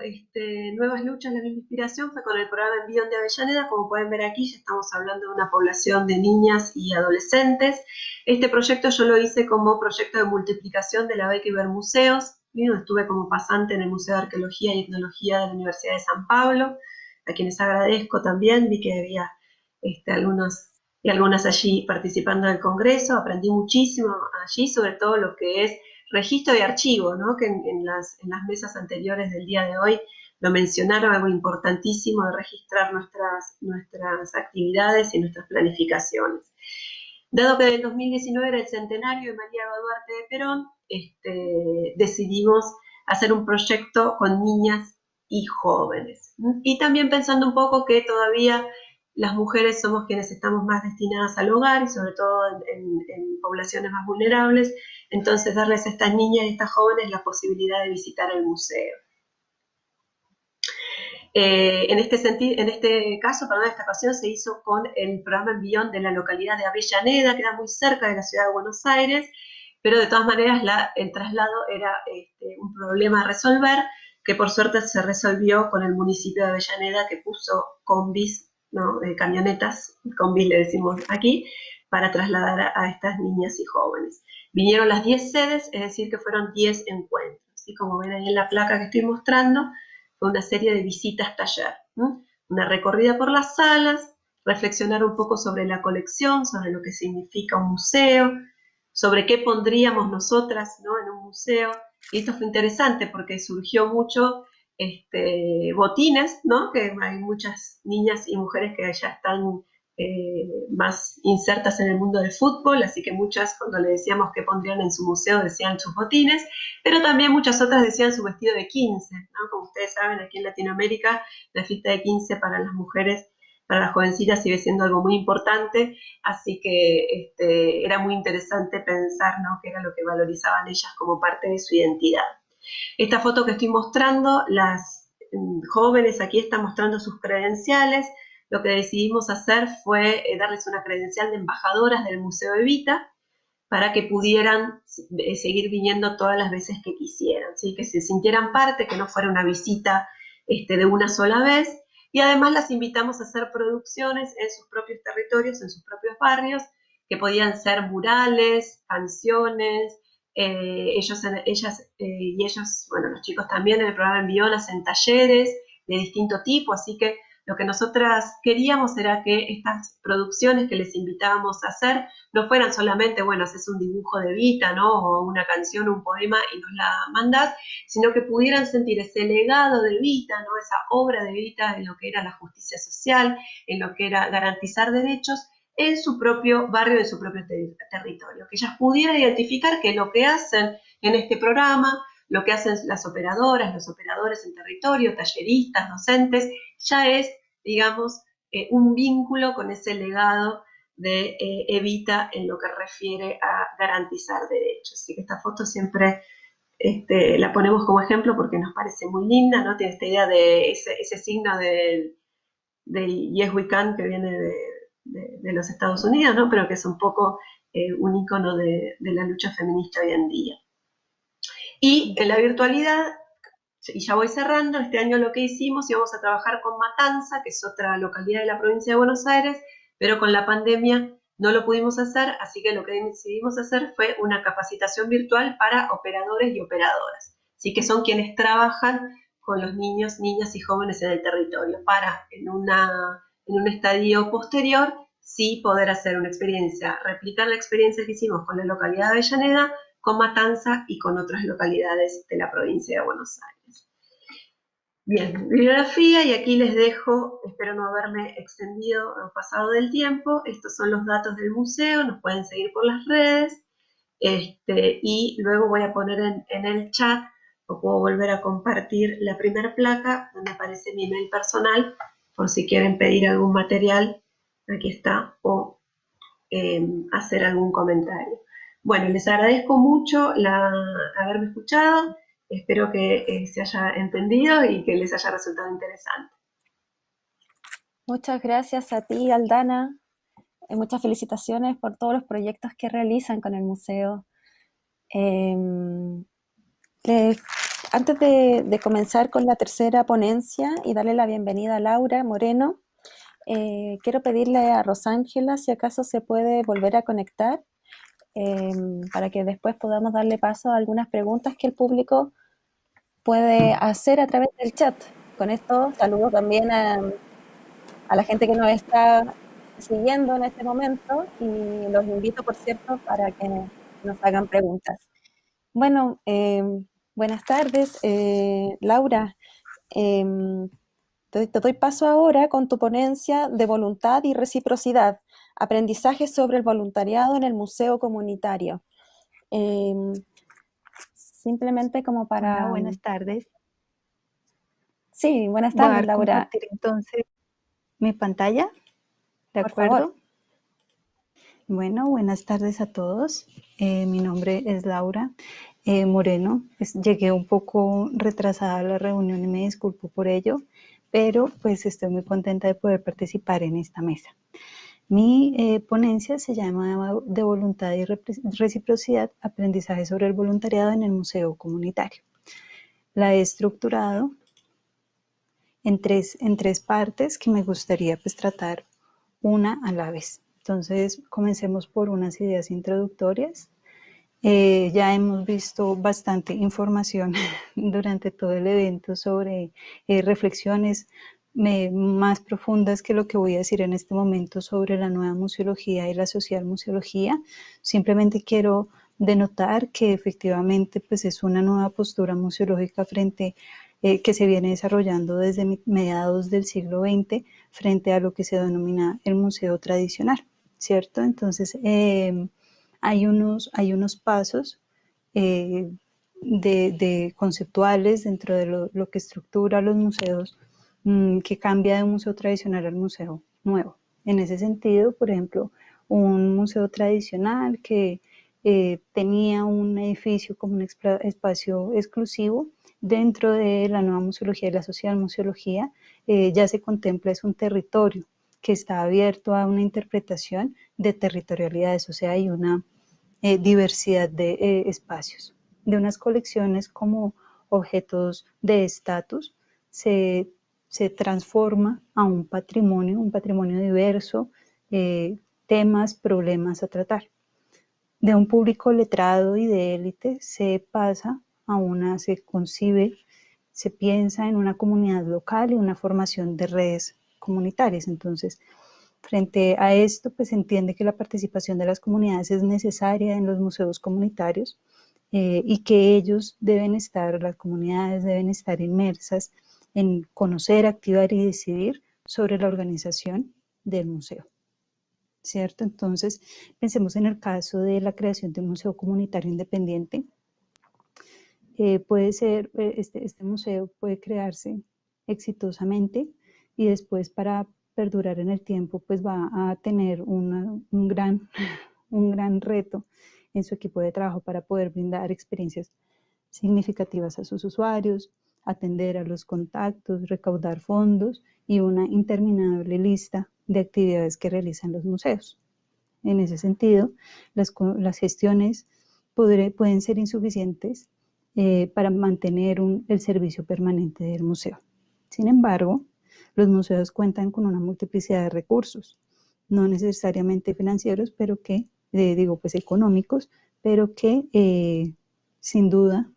Nuevas Luchas, la misma inspiración fue con el programa Envión de Avellaneda. Como pueden ver aquí, ya estamos hablando de una población de niñas y adolescentes. Este proyecto yo lo hice como proyecto de multiplicación de la beca Ibermuseos. Estuve como pasante en el Museo de Arqueología y Etnología de la Universidad de San Pablo, a quienes agradezco también. Vi que había algunos y algunas allí participando del congreso. Aprendí muchísimo allí, sobre todo lo que es registro de archivo, ¿no? Que en las mesas anteriores del día de hoy lo mencionaron, algo importantísimo de registrar nuestras actividades y nuestras planificaciones. Dado que en el 2019 era el centenario de María Duarte de Perón, decidimos hacer un proyecto con niñas y jóvenes. Y también pensando un poco que todavía las mujeres somos quienes estamos más destinadas al hogar y sobre todo en poblaciones más vulnerables, entonces darles a estas niñas y a estas jóvenes la posibilidad de visitar el museo. En este caso, perdón, esta ocasión se hizo con el programa Envión de la localidad de Avellaneda, que era muy cerca de la ciudad de Buenos Aires, pero de todas maneras el traslado era un problema a resolver, que por suerte se resolvió con el municipio de Avellaneda, que puso combis, ¿no? Camionetas, combis le decimos aquí, para trasladar a estas niñas y jóvenes. Vinieron las 10 sedes, es decir, que fueron 10 encuentros. Y como ven ahí en la placa que estoy mostrando, fue una serie de visitas taller, ¿no? Una recorrida por las salas, reflexionar un poco sobre la colección, sobre lo que significa un museo, sobre qué pondríamos nosotras, ¿no?, en un museo. Y esto fue interesante porque surgió mucho botines, ¿no?, que hay muchas niñas y mujeres que ya están más insertas en el mundo del fútbol, así que muchas, cuando le decíamos qué pondrían en su museo, decían sus botines, pero también muchas otras decían su vestido de 15, ¿no? Como ustedes saben, aquí en Latinoamérica la fiesta de 15 para las mujeres, para las jovencitas, sigue siendo algo muy importante, así que era muy interesante pensar, ¿no?, qué era lo que valorizaban ellas como parte de su identidad. Esta foto que estoy mostrando, las jóvenes aquí están mostrando sus credenciales. Lo que decidimos hacer fue darles una credencial de embajadoras del Museo Evita para que pudieran seguir viniendo todas las veces que quisieran, ¿sí? Que se sintieran parte, que no fuera una visita de una sola vez. Y además las invitamos a hacer producciones en sus propios territorios, en sus propios barrios, que podían ser murales, canciones. Ellas y ellos, bueno, los chicos también en el programa Envión hacen talleres de distinto tipo, así que lo que nosotras queríamos era que estas producciones que les invitábamos a hacer no fueran solamente, bueno, haces un dibujo de Evita, ¿no?, o una canción, un poema y nos la mandás, sino que pudieran sentir ese legado de Evita, ¿no?, esa obra de Evita en lo que era la justicia social, en lo que era garantizar derechos en su propio barrio, en su propio territorio, que ellas pudieran identificar que lo que hacen en este programa, lo que hacen las operadoras, los operadores en territorio, talleristas, docentes, ya es, digamos, un vínculo con ese legado de Evita en lo que refiere a garantizar derechos. Así que esta foto siempre la ponemos como ejemplo porque nos parece muy linda, ¿no? Tiene esta idea de ese signo del Yes We Can que viene de los Estados Unidos, ¿no?, pero que es un poco un icono de la lucha feminista hoy en día. Y en la virtualidad, y ya voy cerrando, este año lo que hicimos, íbamos a trabajar con Matanza, que es otra localidad de la provincia de Buenos Aires, pero con la pandemia no lo pudimos hacer, así que lo que decidimos hacer fue una capacitación virtual para operadores y operadoras, ¿sí?, que son quienes trabajan con los niños, niñas y jóvenes en el territorio, para en un estadio posterior sí poder hacer una experiencia, replicar la experiencia que hicimos con la localidad de Avellaneda, con Matanza y con otras localidades de la provincia de Buenos Aires. Bien, bibliografía, y aquí les dejo, espero no haberme extendido o pasado del tiempo, estos son los datos del museo, nos pueden seguir por las redes, y luego voy a poner en el chat, o puedo volver a compartir la primera placa, donde aparece mi email personal, por si quieren pedir algún material, aquí está, o hacer algún comentario. Bueno, les agradezco mucho haberme escuchado, espero que se haya entendido y que les haya resultado interesante. Muchas gracias a ti, Aldana. Muchas felicitaciones por todos los proyectos que realizan con el museo. Antes de comenzar con la tercera ponencia y darle la bienvenida a Laura Moreno, quiero pedirle a Rosángela si acaso se puede volver a conectar para que después podamos darle paso a algunas preguntas que el público puede hacer a través del chat. Con esto saludo también a la gente que nos está siguiendo en este momento y los invito, por cierto, para que nos hagan preguntas. Bueno, buenas tardes, Laura. Te doy paso ahora con tu ponencia de voluntad y reciprocidad. aprendizaje sobre el voluntariado en el museo comunitario. Simplemente como para... Hola, buenas tardes. Sí, buenas Voy tardes, a Laura. compartir entonces mi pantalla, ¿de Por acuerdo? favor. Bueno, buenas tardes a todos. Mi nombre es Laura Moreno. Llegué un poco retrasada a la reunión y me disculpo por ello, pero pues estoy muy contenta de poder participar en esta mesa. Mi ponencia se llama De voluntad y reciprocidad, aprendizaje sobre el voluntariado en el museo comunitario. La he estructurado en tres partes que me gustaría pues tratar una a la vez. Entonces, comencemos por unas ideas introductorias. Ya hemos visto bastante información durante todo el evento sobre reflexiones más profundas que lo que voy a decir en este momento sobre la nueva museología y la social museología. Simplemente quiero denotar que efectivamente pues, es una nueva postura museológica que se viene desarrollando desde mediados del siglo XX frente a lo que se denomina el museo tradicional, ¿cierto? Entonces, hay unos pasos de conceptuales dentro de lo que estructura los museos que cambia de un museo tradicional al museo nuevo. En ese sentido, por ejemplo, un museo tradicional que tenía un edificio como un espacio exclusivo, dentro de la nueva museología y la social museología ya se contempla es un territorio que está abierto a una interpretación de territorialidades, o sea, hay una diversidad de espacios. De unas colecciones como objetos de estatus se transforma a un patrimonio diverso, temas, problemas a tratar. De un público letrado y de élite se pasa se concibe, se piensa en una comunidad local y una formación de redes comunitarias. Entonces, frente a esto, pues se entiende que la participación de las comunidades es necesaria en los museos comunitarios y que las comunidades deben estar inmersas en conocer, activar y decidir sobre la organización del museo, ¿cierto? Entonces, pensemos en el caso de la creación de un museo comunitario independiente. Este museo puede crearse exitosamente y después para perdurar en el tiempo, pues va a tener un gran reto en su equipo de trabajo para poder brindar experiencias significativas a sus usuarios, atender a los contactos, recaudar fondos y una interminable lista de actividades que realizan los museos. En ese sentido, las gestiones pueden ser insuficientes para mantener el servicio permanente del museo. Sin embargo, los museos cuentan con una multiplicidad de recursos, no necesariamente financieros, pero que, pues económicos, pero que sin duda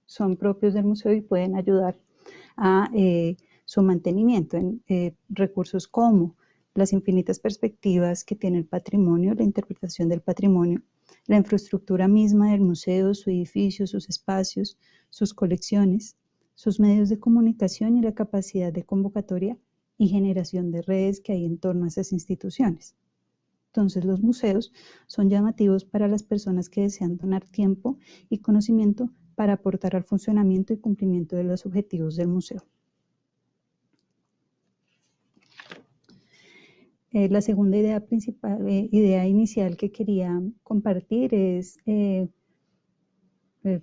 son propios del museo y pueden ayudar a su mantenimiento en recursos como las infinitas perspectivas que tiene el patrimonio, la interpretación del patrimonio, la infraestructura misma del museo, su edificio, sus espacios, sus colecciones, sus medios de comunicación y la capacidad de convocatoria y generación de redes que hay en torno a esas instituciones. Entonces, los museos son llamativos para las personas que desean donar tiempo y conocimiento para aportar al funcionamiento y cumplimiento de los objetivos del museo. La segunda idea inicial que quería compartir es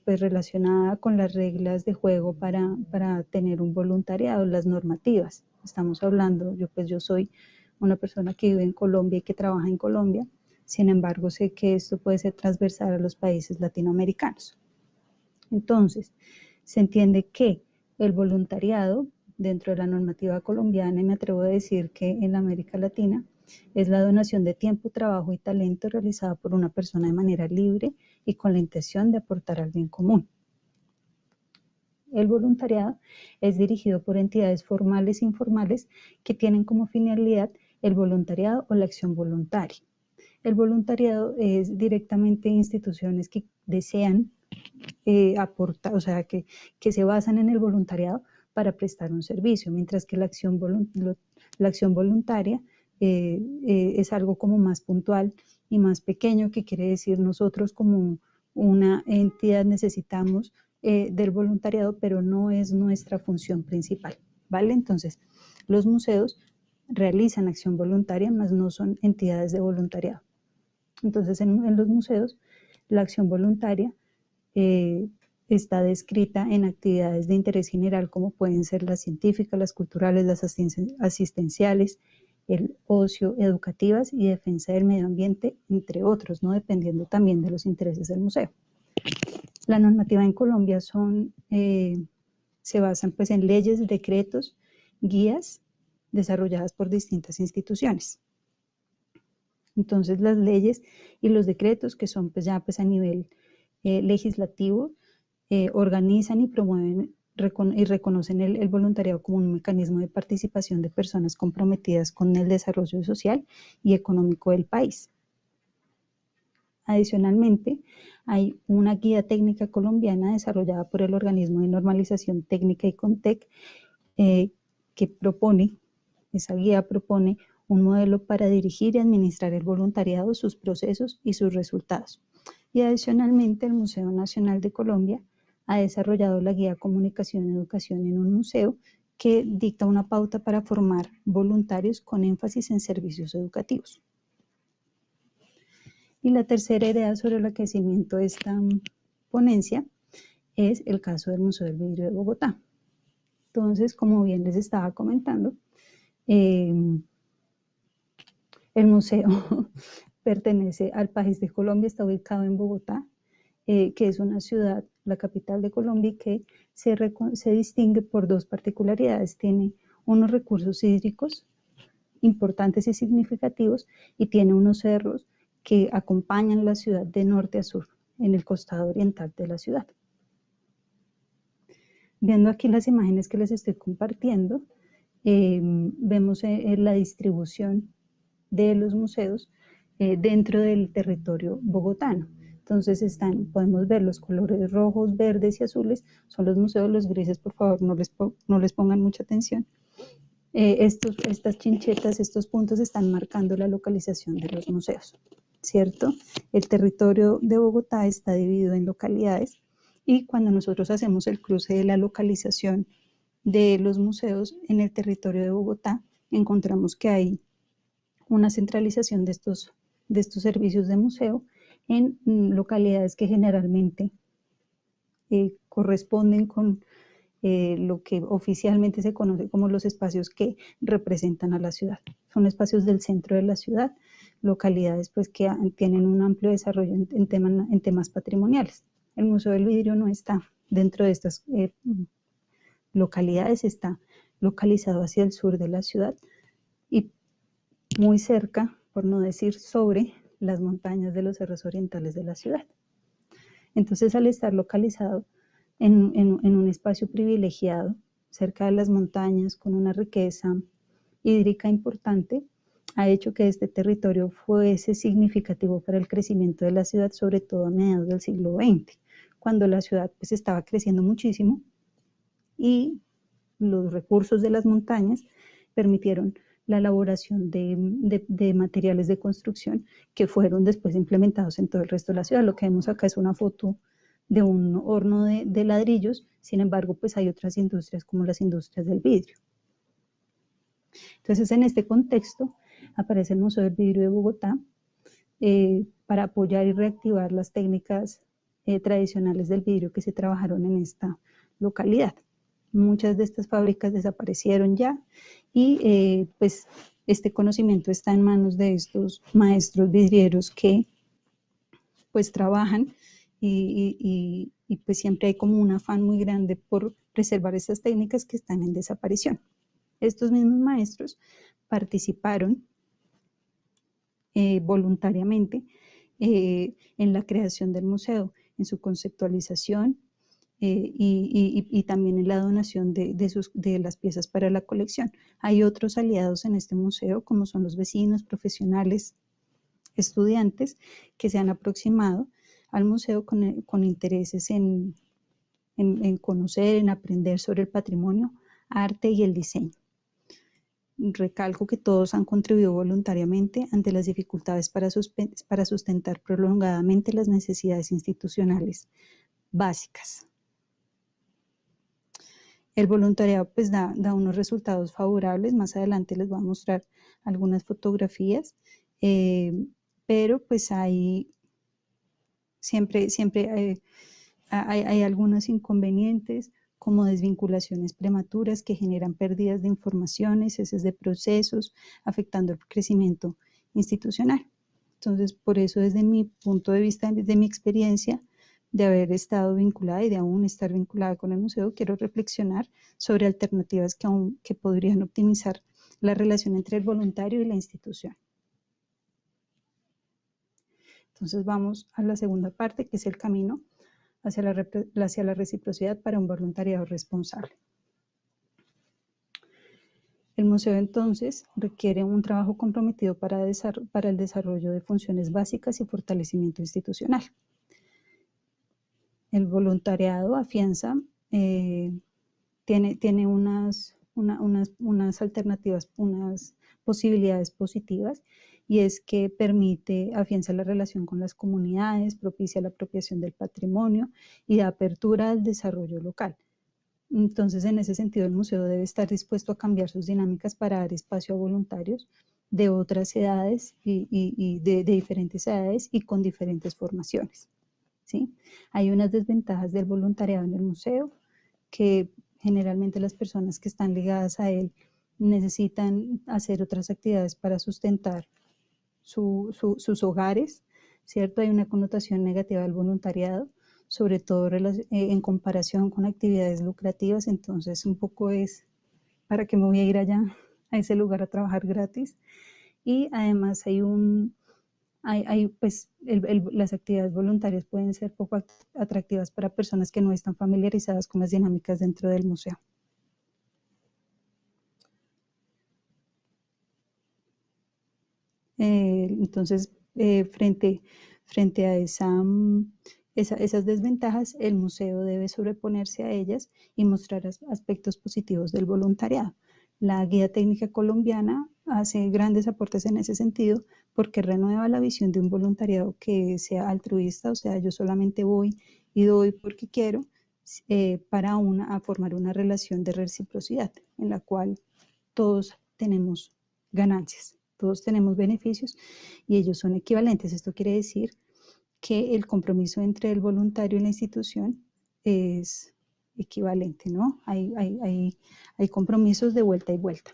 pues relacionada con las reglas de juego para tener un voluntariado, las normativas. Estamos hablando, yo soy una persona que vive en Colombia y que trabaja en Colombia, sin embargo sé que esto puede ser transversal a los países latinoamericanos. Entonces, se entiende que el voluntariado dentro de la normativa colombiana, y me atrevo a decir que en la América Latina, es la donación de tiempo, trabajo y talento realizada por una persona de manera libre y con la intención de aportar al bien común. El voluntariado es dirigido por entidades formales e informales que tienen como finalidad el voluntariado o la acción voluntaria. El voluntariado es directamente instituciones que desean aportar, o sea, que se basan en el voluntariado para prestar un servicio, mientras que la acción voluntaria es algo como más puntual y más pequeño, que quiere decir nosotros como una entidad necesitamos del voluntariado, pero no es nuestra función principal, ¿vale? Entonces, los museos realizan acción voluntaria, mas no son entidades de voluntariado. Entonces, en los museos, la acción voluntaria está descrita en actividades de interés general, como pueden ser las científicas, las culturales, las asistenciales, el ocio, educativas y defensa del medio ambiente, entre otros, ¿no? Dependiendo también de los intereses del museo. La normativa en Colombia se basan pues en leyes, decretos, guías desarrolladas por distintas instituciones. Entonces, las leyes y los decretos, que son pues ya pues a nivel legislativo, organizan y promueven y reconocen el voluntariado como un mecanismo de participación de personas comprometidas con el desarrollo social y económico del país. Adicionalmente, hay una guía técnica colombiana desarrollada por el Organismo de Normalización Técnica ICONTEC, que esa guía propone un modelo para dirigir y administrar el voluntariado, sus procesos y sus resultados. Y adicionalmente, el Museo Nacional de Colombia ha desarrollado la guía Comunicación y Educación en un museo, que dicta una pauta para formar voluntarios con énfasis en servicios educativos. Y la tercera idea sobre la que cimiento esta ponencia es el caso del Museo del Vidrio de Bogotá. Entonces, como bien les estaba comentando, el museo pertenece al país de Colombia, está ubicado en Bogotá, que es una ciudad, la capital de Colombia, y que se distingue por dos particularidades. Tiene unos recursos hídricos importantes y significativos, y tiene unos cerros que acompañan la ciudad de norte a sur, en el costado oriental de la ciudad. Viendo aquí las imágenes que les estoy compartiendo, vemos la distribución de los museos dentro del territorio bogotano. Entonces podemos ver los colores rojos, verdes y azules, son los museos. Los grises, por favor, no les pongan mucha atención. Estas chinchetas, estos puntos están marcando la localización de los museos, ¿cierto? El territorio de Bogotá está dividido en localidades, y cuando nosotros hacemos el cruce de la localización de los museos en el territorio de Bogotá, encontramos que hay una centralización de estos servicios de museo en localidades que generalmente corresponden con lo que oficialmente se conoce como los espacios que representan a la ciudad. Son espacios del centro de la ciudad, localidades pues que tienen un amplio desarrollo en temas patrimoniales. El Museo del Vidrio no está dentro de estas localidades, está localizado hacia el sur de la ciudad y muy cerca, por no decir sobre, las montañas de los cerros orientales de la ciudad. Entonces, al estar localizado en un espacio privilegiado, cerca de las montañas, con una riqueza hídrica importante, ha hecho que este territorio fuese significativo para el crecimiento de la ciudad, sobre todo a mediados del siglo XX, cuando la ciudad pues estaba creciendo muchísimo y los recursos de las montañas permitieron la elaboración de materiales de construcción que fueron después implementados en todo el resto de la ciudad. Lo que vemos acá es una foto de un horno de ladrillos. Sin embargo, pues hay otras industrias, como las industrias del vidrio. Entonces, en este contexto aparece el Museo del Vidrio de Bogotá para apoyar y reactivar las técnicas tradicionales del vidrio que se trabajaron en esta localidad. Muchas de estas fábricas desaparecieron ya, y pues este conocimiento está en manos de estos maestros vidrieros que pues trabajan, y pues siempre hay como un afán muy grande por preservar estas técnicas que están en desaparición. Estos mismos maestros participaron voluntariamente en la creación del museo, en su conceptualización, y también en la donación de las piezas para la colección. Hay otros aliados en este museo, como son los vecinos, profesionales, estudiantes, que se han aproximado al museo con intereses en conocer, en aprender sobre el patrimonio, arte y el diseño. Recalco que todos han contribuido voluntariamente ante las dificultades para sustentar prolongadamente las necesidades institucionales básicas. El voluntariado pues da unos resultados favorables. Más adelante les voy a mostrar algunas fotografías, pero pues siempre hay algunos inconvenientes, como desvinculaciones prematuras que generan pérdidas de informaciones, ceses de procesos, afectando el crecimiento institucional. Entonces, por eso, desde mi punto de vista, desde mi experiencia de haber estado vinculada y de aún estar vinculada con el museo, quiero reflexionar sobre alternativas que podrían optimizar la relación entre el voluntario y la institución. Entonces, vamos a la segunda parte, que es el camino hacia la reciprocidad para un voluntariado responsable. El museo entonces requiere un trabajo comprometido para el desarrollo de funciones básicas y fortalecimiento institucional. El voluntariado afianza, tiene unas alternativas, unas posibilidades positivas, y es que afianza la relación con las comunidades, propicia la apropiación del patrimonio y da apertura al desarrollo local. Entonces, en ese sentido, el museo debe estar dispuesto a cambiar sus dinámicas para dar espacio a voluntarios de otras edades y de diferentes edades y con diferentes formaciones, ¿sí? Hay unas desventajas del voluntariado en el museo, que generalmente las personas que están ligadas a él necesitan hacer otras actividades para sustentar sus hogares, ¿cierto? Hay una connotación negativa del voluntariado, sobre todo en comparación con actividades lucrativas. Entonces, un poco es, ¿para qué me voy a ir allá a ese lugar a trabajar gratis? Y además pues, las actividades voluntarias pueden ser poco atractivas para personas que no están familiarizadas con las dinámicas dentro del museo. Entonces, frente a esas desventajas, el museo debe sobreponerse a ellas y mostrar aspectos positivos del voluntariado. La Guía Técnica Colombiana hace grandes aportes en ese sentido, porque renueva la visión de un voluntariado que sea altruista, o sea, yo solamente voy y doy porque quiero, para formar una relación de reciprocidad en la cual todos tenemos ganancias, todos tenemos beneficios y ellos son equivalentes. Esto quiere decir que el compromiso entre el voluntario y la institución es equivalente, ¿no? Hay compromisos de vuelta y vuelta.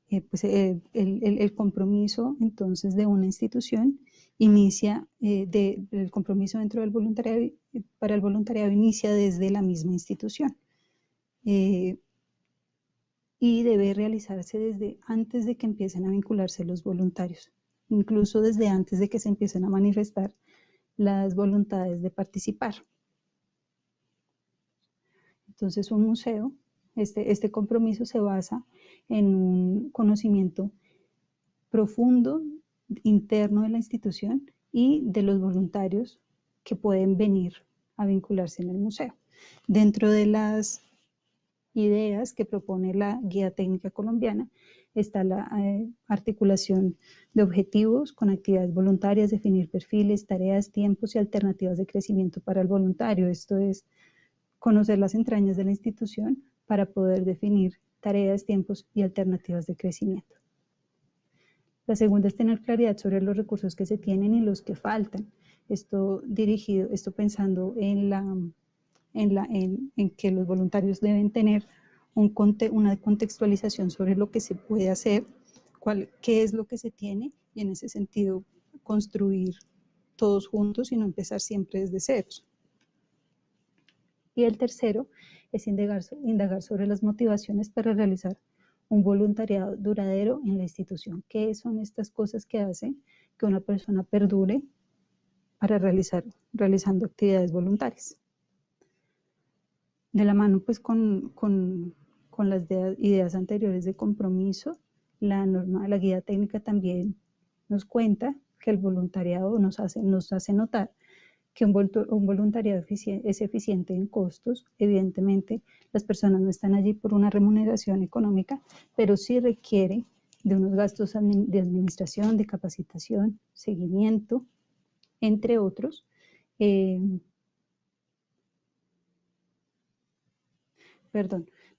El compromiso entonces de una institución inicia, el compromiso dentro del voluntariado, para el voluntariado inicia desde la misma institución. Y debe realizarse desde antes de que empiecen a vincularse los voluntarios, incluso desde antes de que se empiecen a manifestar las voluntades de participar. Entonces, un museo, este compromiso se basa en un conocimiento profundo, interno de la institución y de los voluntarios que pueden venir a vincularse en el museo. Dentro de las ideas que propone la Guía Técnica Colombiana está la articulación de objetivos con actividades voluntarias, definir perfiles, tareas, tiempos y alternativas de crecimiento para el voluntario. Esto es conocer las entrañas de la institución para poder definir tareas, tiempos y alternativas de crecimiento. La segunda es tener claridad sobre los recursos que se tienen y los que faltan. Esto pensando en que los voluntarios deben tener una contextualización sobre lo que se puede hacer, qué es lo que se tiene, y en ese sentido construir todos juntos y no empezar siempre desde ceros. Y el tercero es indagar sobre las motivaciones para realizar un voluntariado duradero en la institución. ¿Qué son estas cosas que hacen que una persona perdure para realizando actividades voluntarias? De la mano pues con las ideas anteriores de compromiso, la Guía Técnica también nos cuenta que el voluntariado nos hace notar que un voluntariado es eficiente en costos. Evidentemente, las personas no están allí por una remuneración económica, pero sí requiere de unos gastos de administración, de capacitación, seguimiento, entre otros.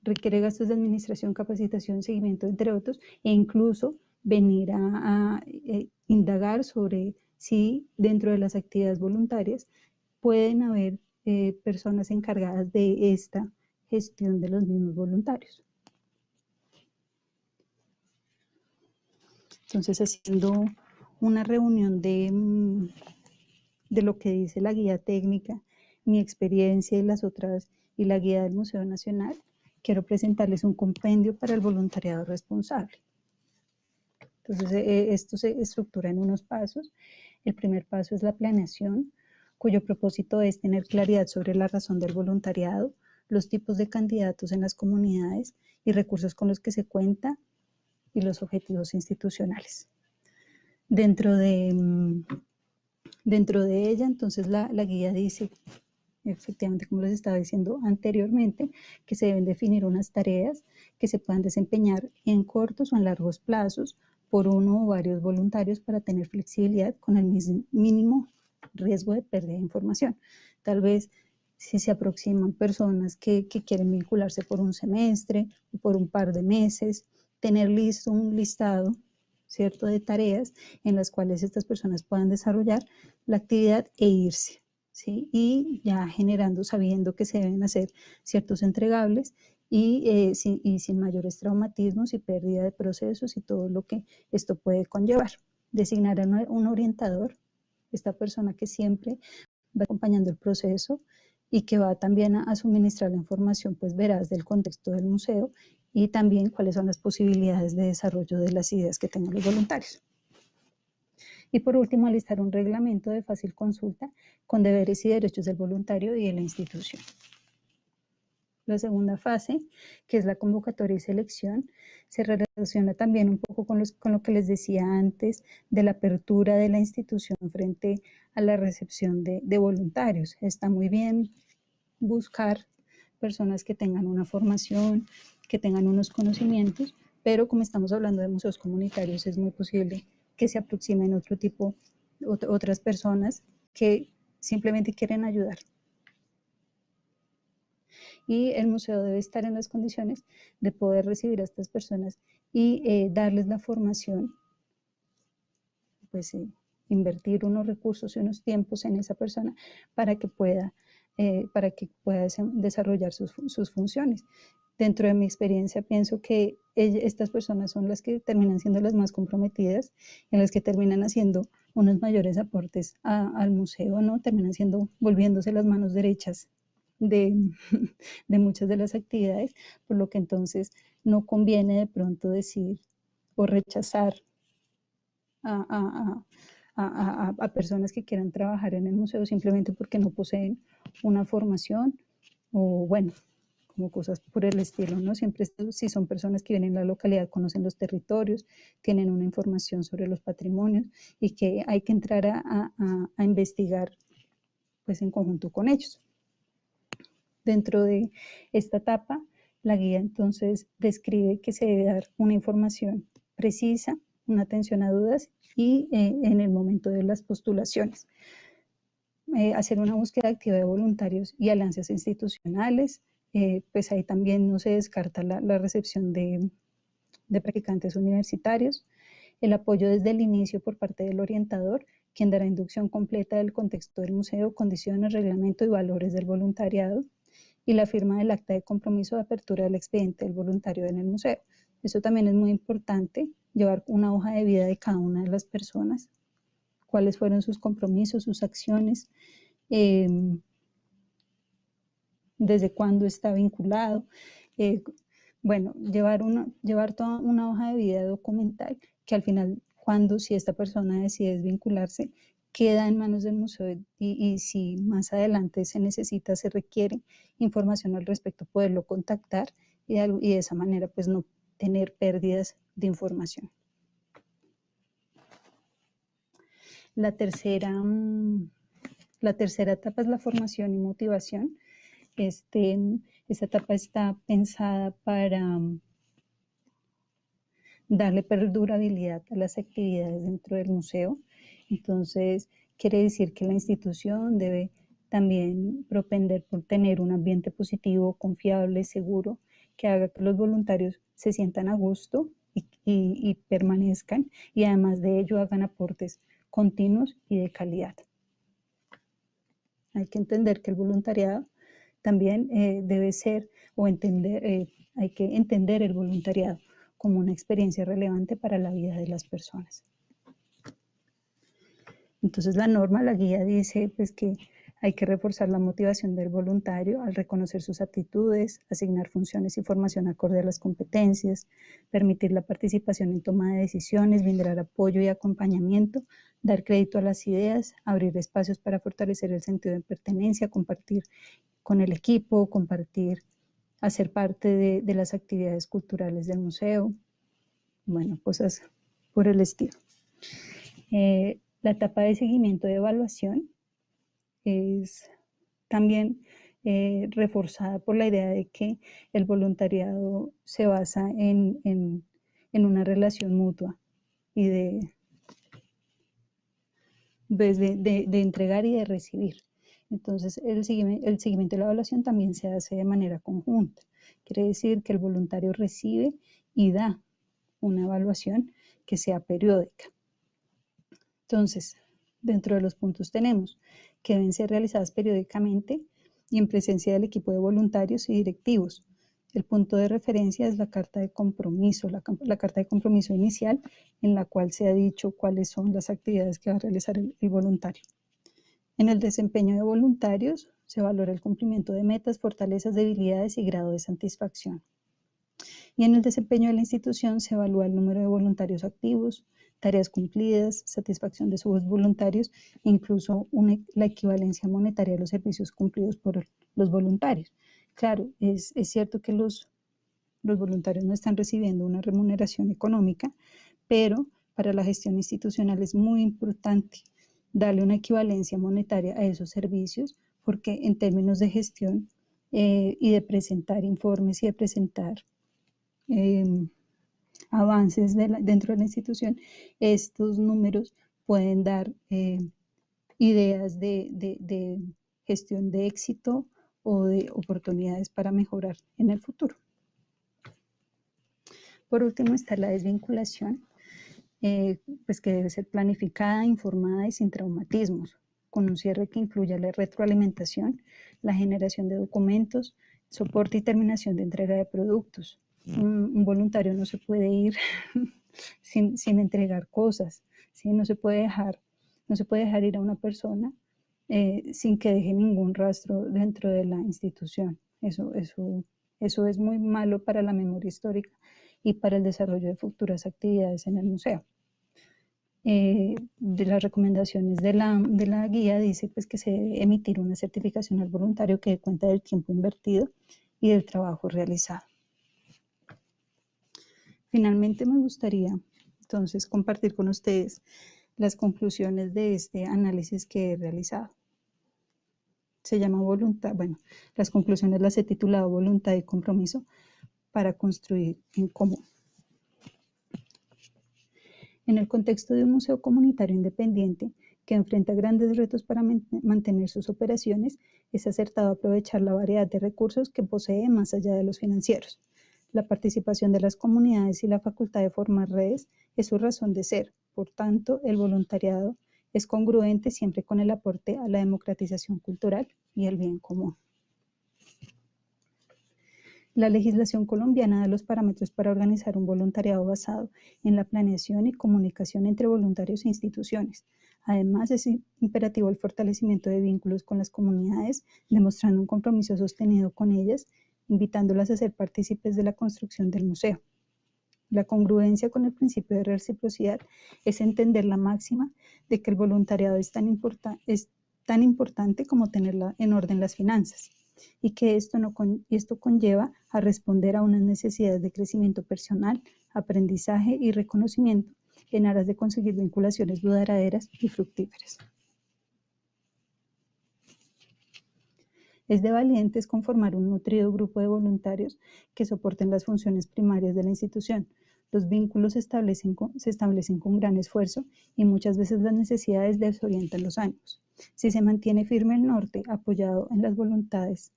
Requiere gastos de administración, capacitación, seguimiento, entre otros, e incluso venir a indagar sobre si dentro de las actividades voluntarias pueden haber personas encargadas de esta gestión de los mismos voluntarios. Entonces, haciendo una reunión de lo que dice la guía técnica, mi experiencia y las otras, y la guía del Museo Nacional, quiero presentarles un compendio para el voluntariado responsable. Entonces, esto se estructura en unos pasos. El primer paso es la planeación, cuyo propósito es tener claridad sobre la razón del voluntariado, los tipos de candidatos en las comunidades y recursos con los que se cuenta y los objetivos institucionales. Dentro de ella, entonces, la guía dice, efectivamente, como les estaba diciendo anteriormente, que se deben definir unas tareas que se puedan desempeñar en cortos o en largos plazos por uno o varios voluntarios para tener flexibilidad con el mínimo riesgo de pérdida de información. Tal vez si se aproximan personas que quieren vincularse por un semestre o por un par de meses, tener listo un listado, ¿cierto?, de tareas en las cuales estas personas puedan desarrollar la actividad e irse, ¿sí? Y ya generando, sabiendo que se deben hacer ciertos entregables y sin mayores traumatismos y pérdida de procesos y todo lo que esto puede conllevar. Designar a un orientador, esta persona que siempre va acompañando el proceso y que va también a suministrar la información pues veraz del contexto del museo y también cuáles son las posibilidades de desarrollo de las ideas que tengan los voluntarios. Y por último, alistar un reglamento de fácil consulta con deberes y derechos del voluntario y de la institución. La segunda fase, que es la convocatoria y selección, se relaciona también un poco con lo que les decía antes de la apertura de la institución frente a la recepción de voluntarios. Está muy bien buscar personas que tengan una formación, que tengan unos conocimientos, pero como estamos hablando de museos comunitarios, es muy posible que se aproximen otras personas que simplemente quieren ayudar. Y el museo debe estar en las condiciones de poder recibir a estas personas y darles la formación, pues invertir unos recursos y unos tiempos en esa persona para que pueda desarrollar sus funciones. Dentro de mi experiencia pienso que estas personas son las que terminan siendo las más comprometidas, en las que terminan haciendo unos mayores aportes al museo, ¿no? Terminan volviéndose las manos derechas de muchas de las actividades, por lo que entonces no conviene de pronto decir o rechazar a personas que quieran trabajar en el museo simplemente porque no poseen una formación o bueno, como cosas por el estilo, ¿no? Siempre si son personas que vienen en la localidad, conocen los territorios, tienen una información sobre los patrimonios y que hay que entrar a investigar pues en conjunto con ellos. Dentro de esta etapa, la guía entonces describe que se debe dar una información precisa, una atención a dudas y en el momento de las postulaciones. Hacer una búsqueda activa de voluntarios y alianzas institucionales, pues ahí también no se descarta la recepción de practicantes universitarios, el apoyo desde el inicio por parte del orientador, quien dará inducción completa del contexto del museo, condiciones, reglamento y valores del voluntariado, y la firma del acta de compromiso de apertura del expediente del voluntario en el museo. Eso también es muy importante, llevar una hoja de vida de cada una de las personas, cuáles fueron sus compromisos, sus acciones, desde cuándo está vinculado. Bueno, llevar toda una hoja de vida documental que al final, si esta persona decide desvincularse, queda en manos del museo y si más adelante se requiere información al respecto, poderlo contactar y de esa manera pues no tener pérdidas de información. La tercera etapa es la formación y motivación. Esta etapa está pensada para darle perdurabilidad a las actividades dentro del museo. Entonces, quiere decir que la institución debe también propender por tener un ambiente positivo, confiable, seguro, que haga que los voluntarios se sientan a gusto y permanezcan, y además de ello hagan aportes continuos y de calidad. Hay que entender que el voluntariado también debe ser, hay que entender el voluntariado como una experiencia relevante para la vida de las personas. Entonces la norma, la guía dice pues que hay que reforzar la motivación del voluntario al reconocer sus aptitudes, asignar funciones y formación acorde a las competencias, permitir la participación en toma de decisiones, brindar apoyo y acompañamiento, dar crédito a las ideas, abrir espacios para fortalecer el sentido de pertenencia, compartir con el equipo, hacer parte de las actividades culturales del museo, bueno, cosas por el estilo. La etapa de seguimiento de evaluación es también reforzada por la idea de que el voluntariado se basa en una relación mutua y de entregar y de recibir. Entonces, el seguimiento y la evaluación también se hace de manera conjunta. Quiere decir que el voluntario recibe y da una evaluación que sea periódica. Entonces, dentro de los puntos tenemos que deben ser realizadas periódicamente y en presencia del equipo de voluntarios y directivos. El punto de referencia es la carta de compromiso, la carta de compromiso inicial, en la cual se ha dicho cuáles son las actividades que va a realizar el voluntario. En el desempeño de voluntarios se valora el cumplimiento de metas, fortalezas, debilidades y grado de satisfacción. Y en el desempeño de la institución se evalúa el número de voluntarios activos, tareas cumplidas, satisfacción de sus voluntarios, e incluso la equivalencia monetaria de los servicios cumplidos por los voluntarios. Claro, es cierto que los voluntarios no están recibiendo una remuneración económica, pero para la gestión institucional es muy importante darle una equivalencia monetaria a esos servicios, porque en términos de gestión y de presentar informes y de presentar avances dentro de la institución, estos números pueden dar ideas de gestión de éxito o de oportunidades para mejorar en el futuro. Por último está la desvinculación, pues que debe ser planificada, informada y sin traumatismos, con un cierre que incluya la retroalimentación, la generación de documentos, soporte y terminación de entrega de productos. Un voluntario no se puede ir sin entregar cosas, ¿sí? No se puede dejar ir a una persona sin que deje ningún rastro dentro de la institución. Eso es muy malo para la memoria histórica y para el desarrollo de futuras actividades en el museo. De las recomendaciones de la guía dice pues, que se debe emitir una certificación al voluntario que dé cuenta del tiempo invertido y del trabajo realizado. Finalmente me gustaría entonces compartir con ustedes las conclusiones de este análisis que he realizado. Se llama voluntad, bueno, las conclusiones las he titulado Voluntad y Compromiso para construir en común. En el contexto de un museo comunitario independiente que enfrenta grandes retos para mantener sus operaciones, es acertado aprovechar la variedad de recursos que posee más allá de los financieros. La participación de las comunidades y la facultad de formar redes es su razón de ser. Por tanto, el voluntariado es congruente siempre con el aporte a la democratización cultural y el bien común. La legislación colombiana da los parámetros para organizar un voluntariado basado en la planeación y comunicación entre voluntarios e instituciones. Además, es imperativo el fortalecimiento de vínculos con las comunidades, demostrando un compromiso sostenido con ellas, invitándolas a ser partícipes de la construcción del museo. La congruencia con el principio de reciprocidad es entender la máxima de que el voluntariado es tan importante como tener en orden las finanzas, y que esto conlleva a responder a unas necesidades de crecimiento personal, aprendizaje y reconocimiento en aras de conseguir vinculaciones duraderas y fructíferas. Es de valientes conformar un nutrido grupo de voluntarios que soporten las funciones primarias de la institución. Los vínculos se establecen con gran esfuerzo y muchas veces las necesidades desorientan los ánimos. Si se mantiene firme el norte, apoyado en las voluntades,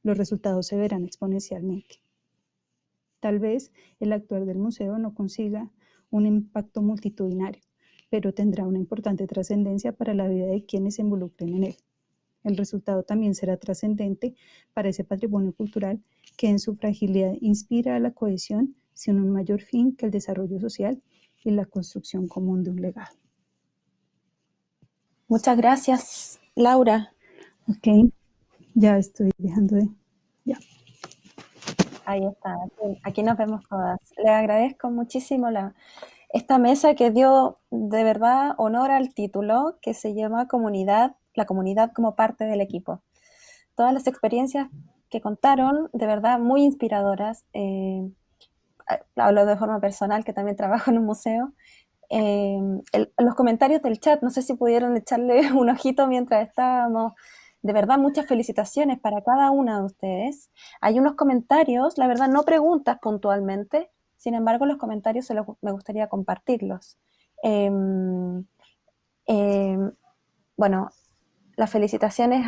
los resultados se verán exponencialmente. Tal vez el actuar del museo no consiga un impacto multitudinario, pero tendrá una importante trascendencia para la vida de quienes se involucren en él. El resultado también será trascendente para ese patrimonio cultural que en su fragilidad inspira a la cohesión sin un mayor fin que el desarrollo social y la construcción común de un legado. Muchas gracias, Laura. Ok, ya estoy dejando de... Ya. Ahí está, aquí nos vemos todas. Les agradezco muchísimo esta mesa que dio de verdad honor al título, que se llama Comunidad, la comunidad como parte del equipo. Todas las experiencias que contaron, de verdad muy inspiradoras. Hablo de forma personal, que también trabajo en un museo. Los comentarios del chat, no sé si pudieron echarle un ojito mientras estábamos. De verdad, muchas felicitaciones para cada una de ustedes. Hay unos comentarios, la verdad, no preguntas puntualmente, sin embargo, los comentarios me gustaría compartirlos. Bueno, las felicitaciones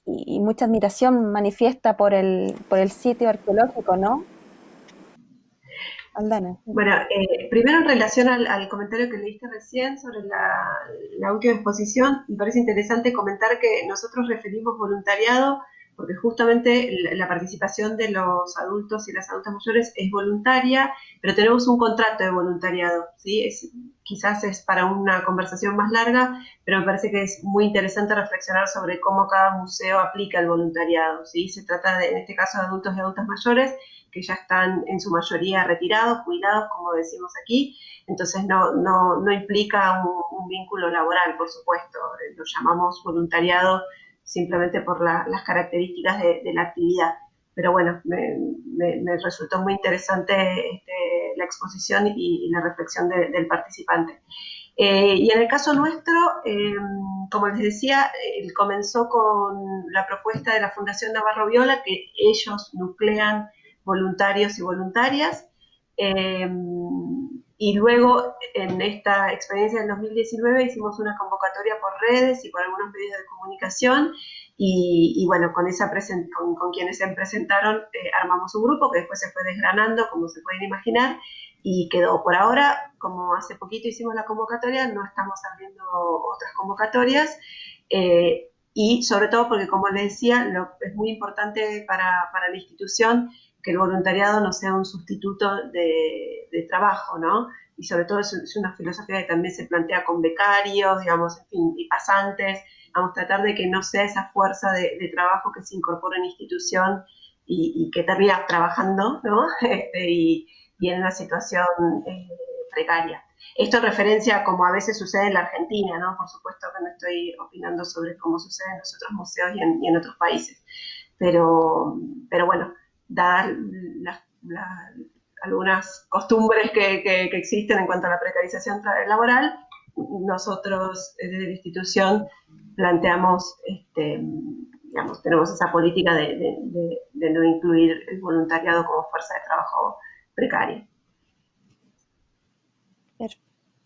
y mucha admiración manifiesta por el sitio arqueológico, ¿no? Aldana. Bueno, primero en relación al comentario que leíste recién sobre la última exposición, me parece interesante comentar que nosotros referimos voluntariado porque justamente la participación de los adultos y las adultas mayores es voluntaria, pero tenemos un contrato de voluntariado, ¿sí? Quizás es para una conversación más larga, pero me parece que es muy interesante reflexionar sobre cómo cada museo aplica el voluntariado, ¿sí? Se trata en este caso, de adultos y adultas mayores, que ya están en su mayoría retirados, jubilados, como decimos aquí, entonces no implica un vínculo laboral, por supuesto, lo llamamos voluntariado simplemente por las características de la actividad. Pero bueno, me resultó muy interesante la exposición y la reflexión del participante. Y en el caso nuestro, como les decía, comenzó con la propuesta de la Fundación Navarro Viola, que ellos nuclean voluntarios y voluntarias. Y luego, en esta experiencia del 2019, hicimos una convocatoria por redes y por algunos medios de comunicación. Y bueno, con quienes se presentaron, armamos un grupo que después se fue desgranando, como se pueden imaginar, y quedó por ahora, como hace poquito hicimos la convocatoria, no estamos abriendo otras convocatorias. Y sobre todo porque, como les decía, es muy importante para la institución que el voluntariado no sea un sustituto de trabajo, ¿no? Y sobre todo es una filosofía que también se plantea con becarios, digamos, en fin, y pasantes. Vamos a tratar de que no sea esa fuerza de trabajo que se incorpora en la institución y que termina trabajando, ¿no? Y en una situación precaria. Esto en referencia a como a veces sucede en la Argentina, ¿no? Por supuesto que no estoy opinando sobre cómo sucede en los otros museos y en otros países. Pero bueno, dadas algunas costumbres que existen en cuanto a la precarización laboral, nosotros desde la institución planteamos, digamos, tenemos esa política de no incluir el voluntariado como fuerza de trabajo precaria.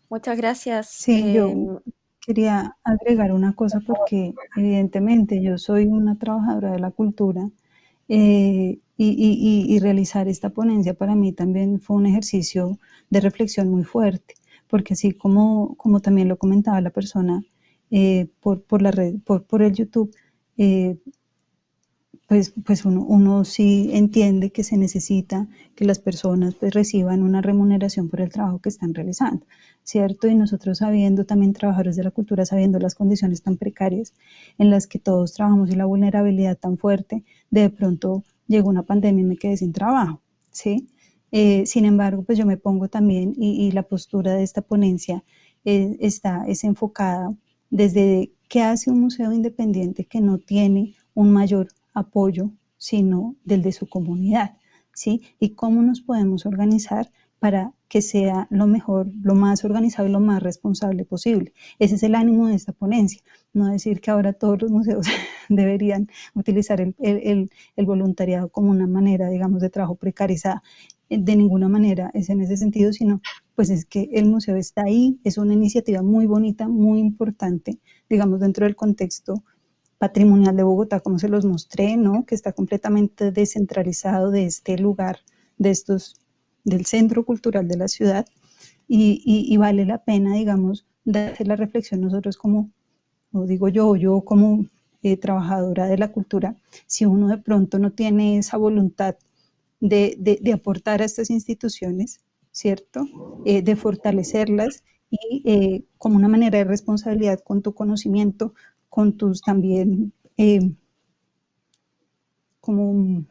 Muchas gracias. Sí, yo quería agregar una cosa porque evidentemente yo soy una trabajadora de la cultura y realizar esta ponencia para mí también fue un ejercicio de reflexión muy fuerte, porque así como también lo comentaba la persona por la red, por el YouTube, pues uno sí entiende que se necesita que las personas pues reciban una remuneración por el trabajo que están realizando, ¿cierto? Y nosotros sabiendo, también trabajadores de la cultura, sabiendo las condiciones tan precarias en las que todos trabajamos y la vulnerabilidad tan fuerte, de pronto llegó una pandemia y me quedé sin trabajo, ¿sí? Sin embargo, pues yo me pongo también, y la postura de esta ponencia es enfocada desde qué hace un museo independiente que no tiene un mayor apoyo, sino del de su comunidad, ¿sí? Y cómo nos podemos organizar para que sea lo mejor, lo más organizado y lo más responsable posible. Ese es el ánimo de esta ponencia, no decir que ahora todos los museos deberían utilizar el voluntariado como una manera, digamos, de trabajo precarizada. De ninguna manera es en ese sentido, sino pues es que el museo está ahí, es una iniciativa muy bonita, muy importante, digamos, dentro del contexto patrimonial de Bogotá, como se los mostré, ¿no? Que está completamente descentralizado de este lugar, del centro cultural de la ciudad, y vale la pena, digamos, darse la reflexión nosotros como, o digo yo como trabajadora de la cultura, si uno de pronto no tiene esa voluntad de aportar a estas instituciones, ¿cierto? De fortalecerlas y como una manera de responsabilidad con tu conocimiento, con tus también como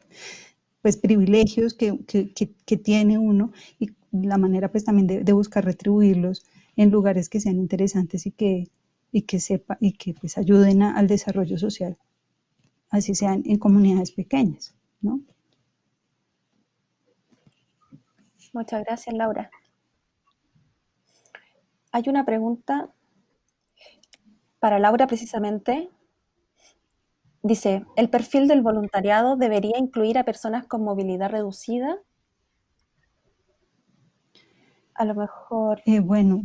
pues privilegios que tiene uno y la manera pues también de buscar retribuirlos en lugares que sean interesantes y que sepa y que pues ayuden al desarrollo social, así sean en comunidades pequeñas, ¿no? Muchas gracias, Laura. Hay una pregunta para Laura precisamente. Dice, ¿el perfil del voluntariado debería incluir a personas con movilidad reducida? A lo mejor, Bueno,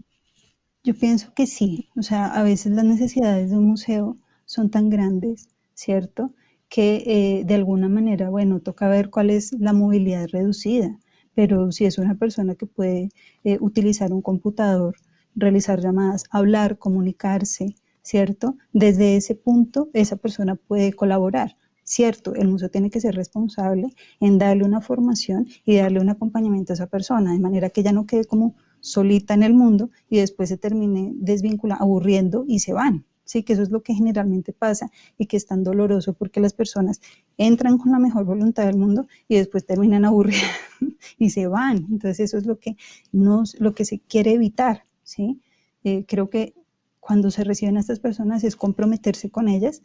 yo pienso que sí, o sea, a veces las necesidades de un museo son tan grandes, ¿cierto? Que de alguna manera, bueno, toca ver cuál es la movilidad reducida, pero si es una persona que puede utilizar un computador, realizar llamadas, hablar, comunicarse, ¿cierto? Desde ese punto, esa persona puede colaborar. Cierto, el museo tiene que ser responsable en darle una formación y darle un acompañamiento a esa persona, de manera que ella no quede como solita en el mundo y después se termine desvinculando, aburriendo y se van. Sí, que eso es lo que generalmente pasa y que es tan doloroso porque las personas entran con la mejor voluntad del mundo y después terminan aburridas y se van. Entonces eso es lo que se quiere evitar, ¿sí? Creo que cuando se reciben a estas personas es comprometerse con ellas.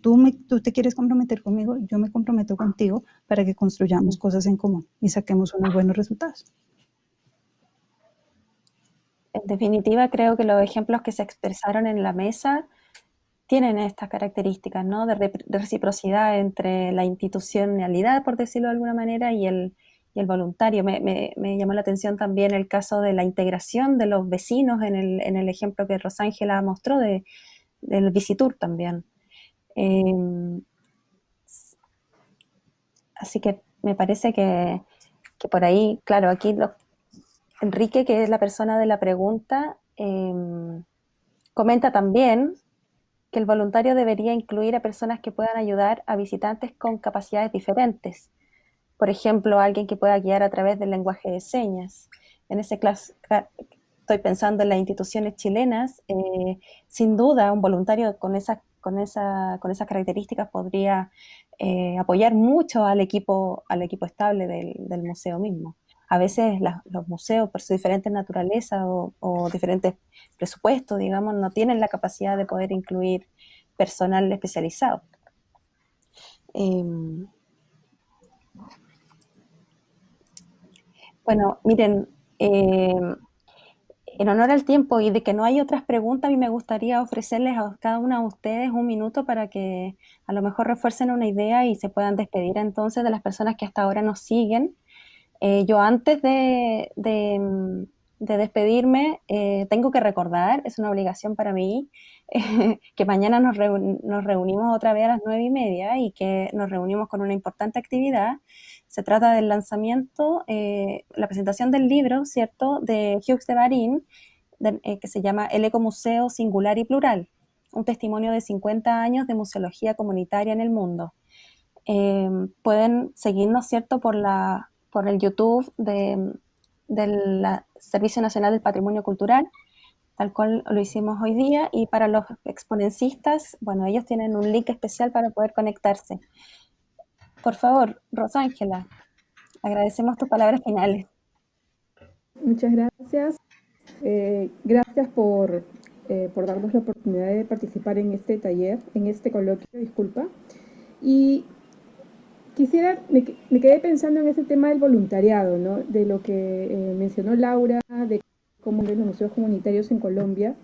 Tú te quieres comprometer conmigo, yo me comprometo contigo para que construyamos cosas en común y saquemos unos buenos resultados. en definitiva, creo que los ejemplos que se expresaron en la mesa tienen estas características, ¿no? De reciprocidad entre la institucionalidad, por decirlo de alguna manera, y el voluntario. Me llamó la atención también el caso de la integración de los vecinos en el ejemplo que Rosángela mostró del Visitur también. Así que me parece que por ahí, claro, aquí Enrique, que es la persona de la pregunta, comenta también que el voluntario debería incluir a personas que puedan ayudar a visitantes con capacidades diferentes. Por ejemplo, alguien que pueda guiar a través del lenguaje de señas. En ese caso, estoy pensando en las instituciones chilenas. Sin duda, un voluntario con esas características podría apoyar mucho al equipo estable del museo mismo. A veces los museos, por su diferente naturaleza o diferentes presupuestos, digamos, no tienen la capacidad de poder incluir personal especializado. Bueno, miren, en honor al tiempo y de que no hay otras preguntas, a mí me gustaría ofrecerles a cada una de ustedes un minuto para que a lo mejor refuercen una idea y se puedan despedir entonces de las personas que hasta ahora nos siguen. Yo antes de despedirme, tengo que recordar, es una obligación para mí, que mañana nos reunimos otra vez a las 9:30 y que nos reunimos con una importante actividad. Se trata del lanzamiento, la presentación del libro, ¿cierto?, de Hughes de Barín, que se llama El Ecomuseo Singular y Plural, un testimonio de 50 años de museología comunitaria en el mundo. Pueden seguirnos, ¿cierto?, por el YouTube del Servicio Nacional del Patrimonio Cultural, tal cual lo hicimos hoy día, y para los exponencistas, bueno, ellos tienen un link especial para poder conectarse. Por favor, Rosángela, agradecemos tus palabras finales. Muchas gracias. Gracias por darnos la oportunidad de participar en este taller, en este coloquio, disculpa. Y Me quedé pensando en ese tema del voluntariado, ¿no? De lo que mencionó Laura, de cómo de los museos comunitarios en Colombia,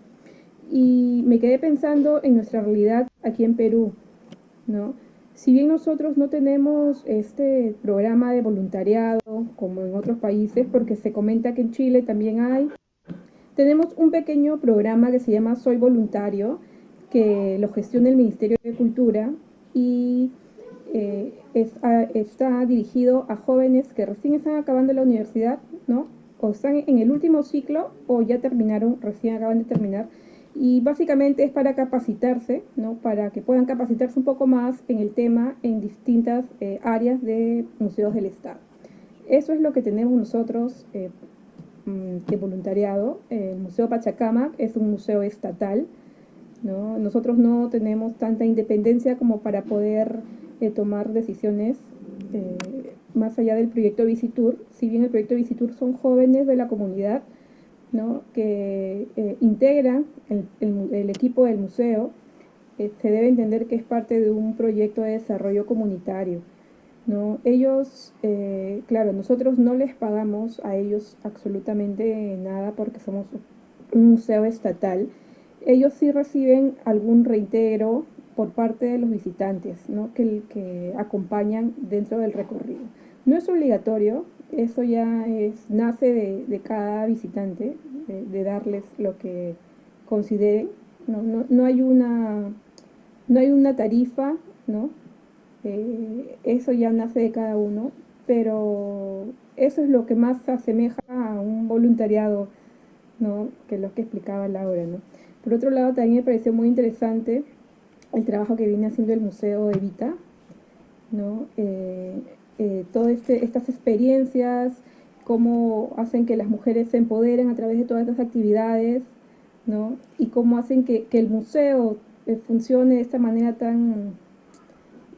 y me quedé pensando en nuestra realidad aquí en Perú, ¿no? Si bien nosotros no tenemos este programa de voluntariado como en otros países, porque se comenta que en Chile también hay, tenemos un pequeño programa que se llama Soy Voluntario, que lo gestiona el Ministerio de Cultura y está dirigido a jóvenes que recién están acabando la universidad, ¿no? O están en el último ciclo o ya terminaron, recién acaban de terminar. Y básicamente es para capacitarse, ¿no? Para que puedan capacitarse un poco más en el tema en distintas áreas de museos del Estado. Eso es lo que tenemos nosotros de voluntariado. El Museo Pachacamac es un museo estatal, ¿no? Nosotros no tenemos tanta independencia como para poder tomar decisiones más allá del proyecto Visitur. Si bien el proyecto Visitur son jóvenes de la comunidad, ¿no? Que integran el equipo del museo, se debe entender que es parte de un proyecto de desarrollo comunitario, ¿no? Ellos, claro, nosotros no les pagamos a ellos absolutamente nada porque somos un museo estatal. Ellos sí reciben algún reintegro por parte de los visitantes, ¿no? que acompañan dentro del recorrido. No es obligatorio, eso ya nace de cada visitante, de darles lo que consideren. No hay no hay una tarifa, ¿no? Eso ya nace de cada uno, pero eso es lo que más se asemeja a un voluntariado, ¿no? Que es lo que explicaba Laura, ¿no? Por otro lado, también me pareció muy interesante el trabajo que viene haciendo el Museo de Vita, ¿no? Todas estas experiencias, cómo hacen que las mujeres se empoderen a través de todas estas actividades, ¿no? Y cómo hacen que el museo funcione de esta manera tan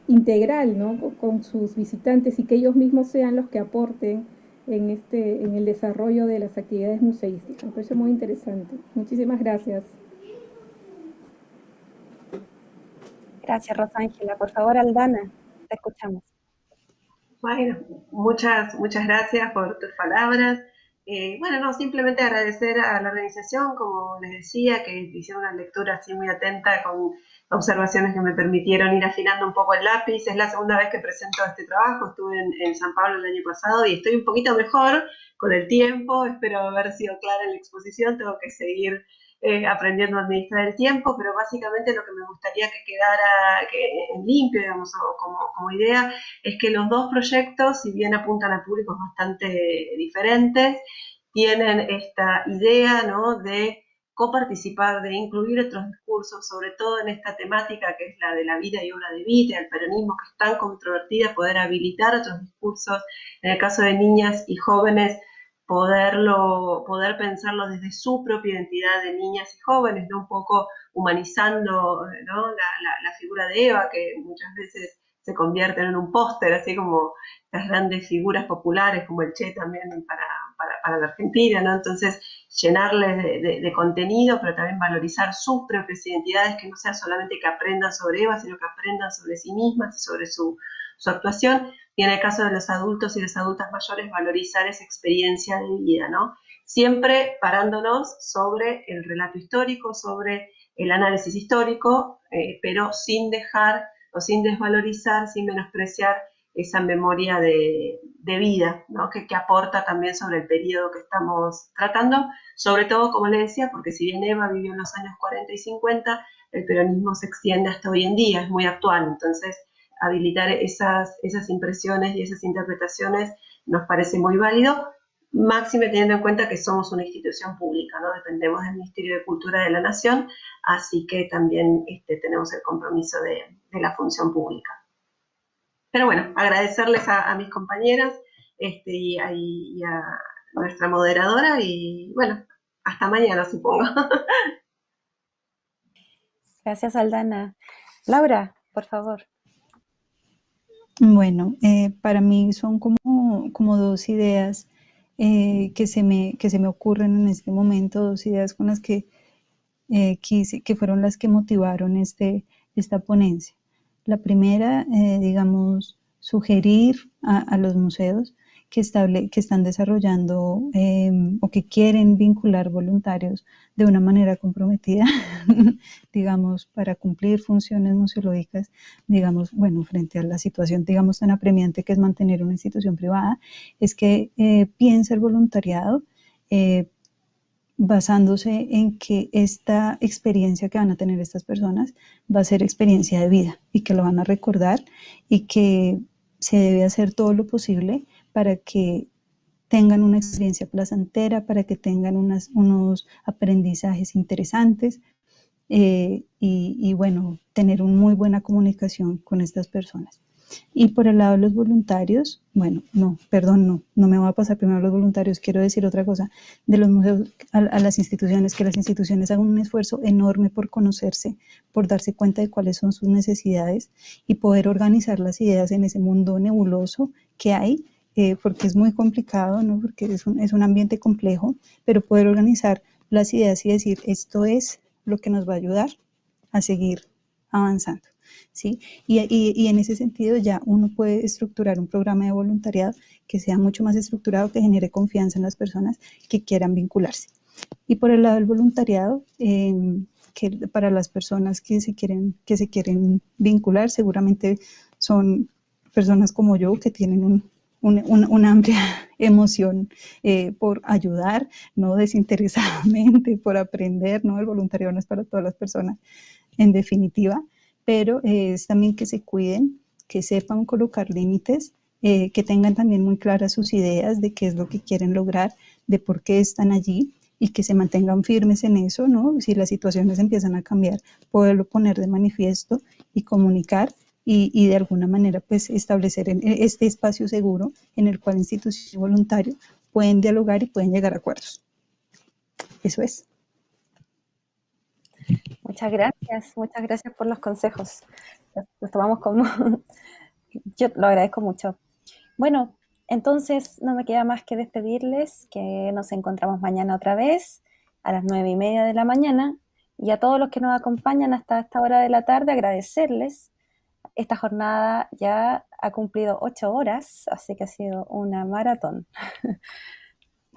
integral, ¿no? Con sus visitantes y que ellos mismos sean los que aporten en el desarrollo de las actividades museísticas. Me parece muy interesante. Muchísimas gracias. Gracias, Rosángela. Por favor, Aldana, te escuchamos. Bueno, muchas gracias por tus palabras. Bueno, no, simplemente agradecer a la organización, como les decía, que hicieron una lectura así muy atenta con observaciones que me permitieron ir afinando un poco el lápiz. Es la segunda vez que presento este trabajo, estuve en San Pablo el año pasado y estoy un poquito mejor con el tiempo, espero haber sido clara en la exposición, tengo que seguir aprendiendo a administrar el tiempo, pero básicamente lo que me gustaría que quedara limpio, digamos, o como idea, es que los dos proyectos, si bien apuntan a públicos bastante diferentes, tienen esta idea, ¿no?, de coparticipar, de incluir otros discursos, sobre todo en esta temática que es la de la vida y obra de Vita, el peronismo, que es tan controvertida, poder habilitar otros discursos, en el caso de niñas y jóvenes, poder pensarlo desde su propia identidad de niñas y jóvenes, ¿no? Un poco humanizando, ¿no?, la figura de Eva, que muchas veces se convierten en un póster, así como las grandes figuras populares, como el Che también para la Argentina, ¿no? Entonces, llenarles de contenido, pero también valorizar sus propias identidades, que no sea solamente que aprendan sobre Eva, sino que aprendan sobre sí mismas y sobre su actuación. Y en el caso de los adultos y las adultas mayores, valorizar esa experiencia de vida, ¿no? Siempre parándonos sobre el relato histórico, sobre el análisis histórico, pero sin dejar o sin desvalorizar, sin menospreciar esa memoria de vida, ¿no?, que aporta también sobre el periodo que estamos tratando, sobre todo, como les decía, porque si bien Eva vivió en los años 40 y 50, el peronismo se extiende hasta hoy en día, es muy actual, entonces habilitar esas impresiones y esas interpretaciones nos parece muy válido, máxime teniendo en cuenta que somos una institución pública, ¿no? Dependemos del Ministerio de Cultura de la Nación, así que también tenemos el compromiso de la función pública. Pero bueno, agradecerles a mis compañeras y a nuestra moderadora y bueno, hasta mañana supongo. Gracias, Aldana. Laura, por favor. Bueno, para mí son como dos ideas que se me ocurren en este momento, dos ideas con las que que fueron las que motivaron esta ponencia. La primera, digamos, sugerir a los museos que están desarrollando o que quieren vincular voluntarios de una manera comprometida, digamos, para cumplir funciones museológicas, digamos, bueno, frente a la situación, digamos, tan apremiante que es mantener una institución privada, es que piensa el voluntariado basándose en que esta experiencia que van a tener estas personas va a ser experiencia de vida y que lo van a recordar y que se debe hacer todo lo posible para que tengan una experiencia placentera, para que tengan unos aprendizajes interesantes y bueno, tener una muy buena comunicación con estas personas. Y por el lado de los voluntarios, bueno, no me voy a pasar primero a los voluntarios, quiero decir otra cosa, de los museos a las instituciones, que las instituciones hagan un esfuerzo enorme por conocerse, por darse cuenta de cuáles son sus necesidades y poder organizar las ideas en ese mundo nebuloso que hay, porque es muy complicado, ¿no? Porque es un ambiente complejo, pero poder organizar las ideas y decir, esto es lo que nos va a ayudar a seguir avanzando. ¿Sí? Y en ese sentido ya uno puede estructurar un programa de voluntariado que sea mucho más estructurado, que genere confianza en las personas que quieran vincularse. Y por el lado del voluntariado, que para las personas que se quieren vincular, seguramente son personas como yo que tienen una amplia emoción por ayudar, no desinteresadamente, por aprender, ¿no? El voluntariado no es para todas las personas, en definitiva, pero es también que se cuiden, que sepan colocar límites, que tengan también muy claras sus ideas de qué es lo que quieren lograr, de por qué están allí y que se mantengan firmes en eso, ¿no? Si las situaciones empiezan a cambiar, poderlo poner de manifiesto y comunicar y de alguna manera pues establecer este espacio seguro en el cual instituciones y voluntarios pueden dialogar y pueden llegar a acuerdos. Eso es. Muchas gracias por los consejos. Los tomamos como... Yo lo agradezco mucho. Bueno, entonces no me queda más que despedirles, que nos encontramos mañana otra vez a las 9:30 de la mañana, y a todos los que nos acompañan hasta esta hora de la tarde, agradecerles. Esta jornada ya ha cumplido 8 horas, así que ha sido una maratón.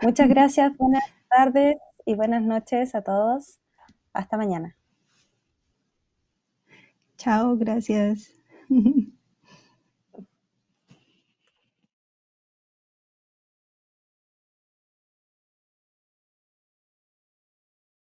Muchas gracias, buenas tardes y buenas noches a todos. Hasta mañana. Chao, gracias.